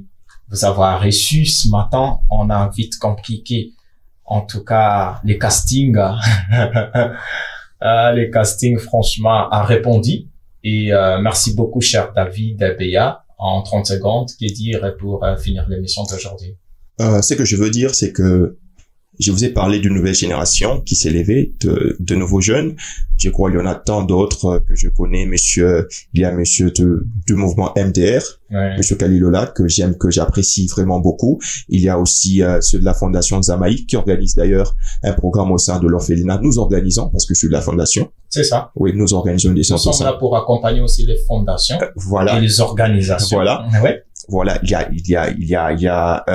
vous avoir reçu ce matin. On a vite compliqué, en tout cas, les castings. Les castings, franchement, a répondu. Et merci beaucoup, cher David Béa. En 30 secondes, que dire pour finir l'émission d'aujourd'hui? Ce que je veux dire, c'est que je vous ai parlé d'une nouvelle génération qui s'est levée, de nouveaux jeunes. Je crois qu'il y en a tant d'autres que je connais. Il y a monsieur du mouvement MDR, ouais. Monsieur Kalilola, que j'aime, que j'apprécie vraiment beaucoup. Il y a aussi ceux de la Fondation Zamaï, qui organise d'ailleurs un programme au sein de l'orphelinat. Nous organisons, parce que je suis de la Fondation. C'est ça. Oui, nous organisons des centres. Nous sommes là pour accompagner aussi les fondations. Voilà. Et les organisations. Voilà. Ouais. Voilà. Il y a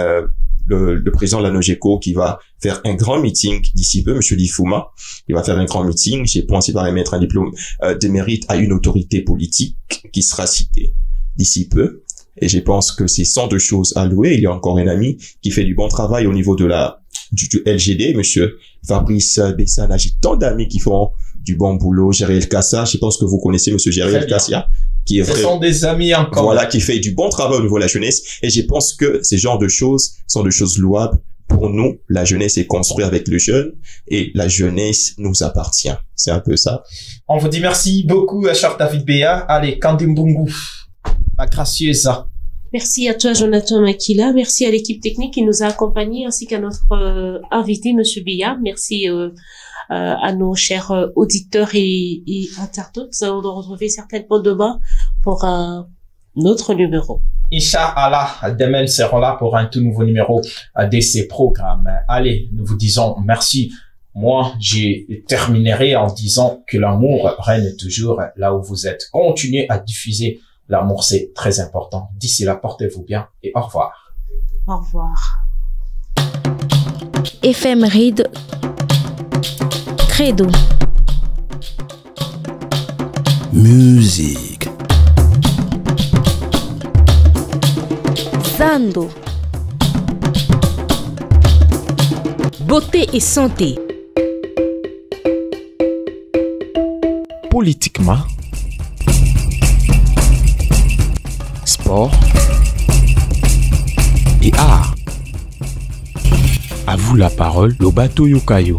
le président de la Nogeco qui va faire un grand meeting d'ici peu, monsieur Lifouma. Il va faire un grand meeting. Je pense qu'il va remettre un diplôme de mérite à une autorité politique qui sera citée d'ici peu. Et je pense que c'est sans deux choses à louer. Il y a encore un ami qui fait du bon travail au niveau de du LGD, monsieur Fabrice Bessana. J'ai tant d'amis qui font du bon boulot. Gériel Kassa, je pense que vous connaissez monsieur Gériel Kassia. Ce sont des amis encore. Voilà, qui fait du bon travail au niveau de la jeunesse. Et je pense que ces genres de choses sont des choses louables. Pour nous, la jeunesse est construite avec le jeune et la jeunesse nous appartient. C'est un peu ça. On vous dit merci beaucoup à cher David Béa. Allez, Kandimbungu, la gracieuse. Merci à toi, Jonathan Makila. Merci à l'équipe technique qui nous a accompagnés ainsi qu'à notre invité, monsieur Béa. Merci à nos chers auditeurs et internautes. Nous allons nous retrouver certainement demain pour un autre numéro. Inch'Allah, demain nous serons là pour un tout nouveau numéro de ces programmes. Allez, nous vous disons merci. Moi, je terminerai en disant que l'amour règne toujours là où vous êtes. Continuez à diffuser l'amour, c'est très important. D'ici là, portez-vous bien et au revoir. Au revoir. Éphéméride Credo. Musique. Zando. Beauté et santé. Politiquement. Sport. Et art. À vous la parole, Lobato Yokayo.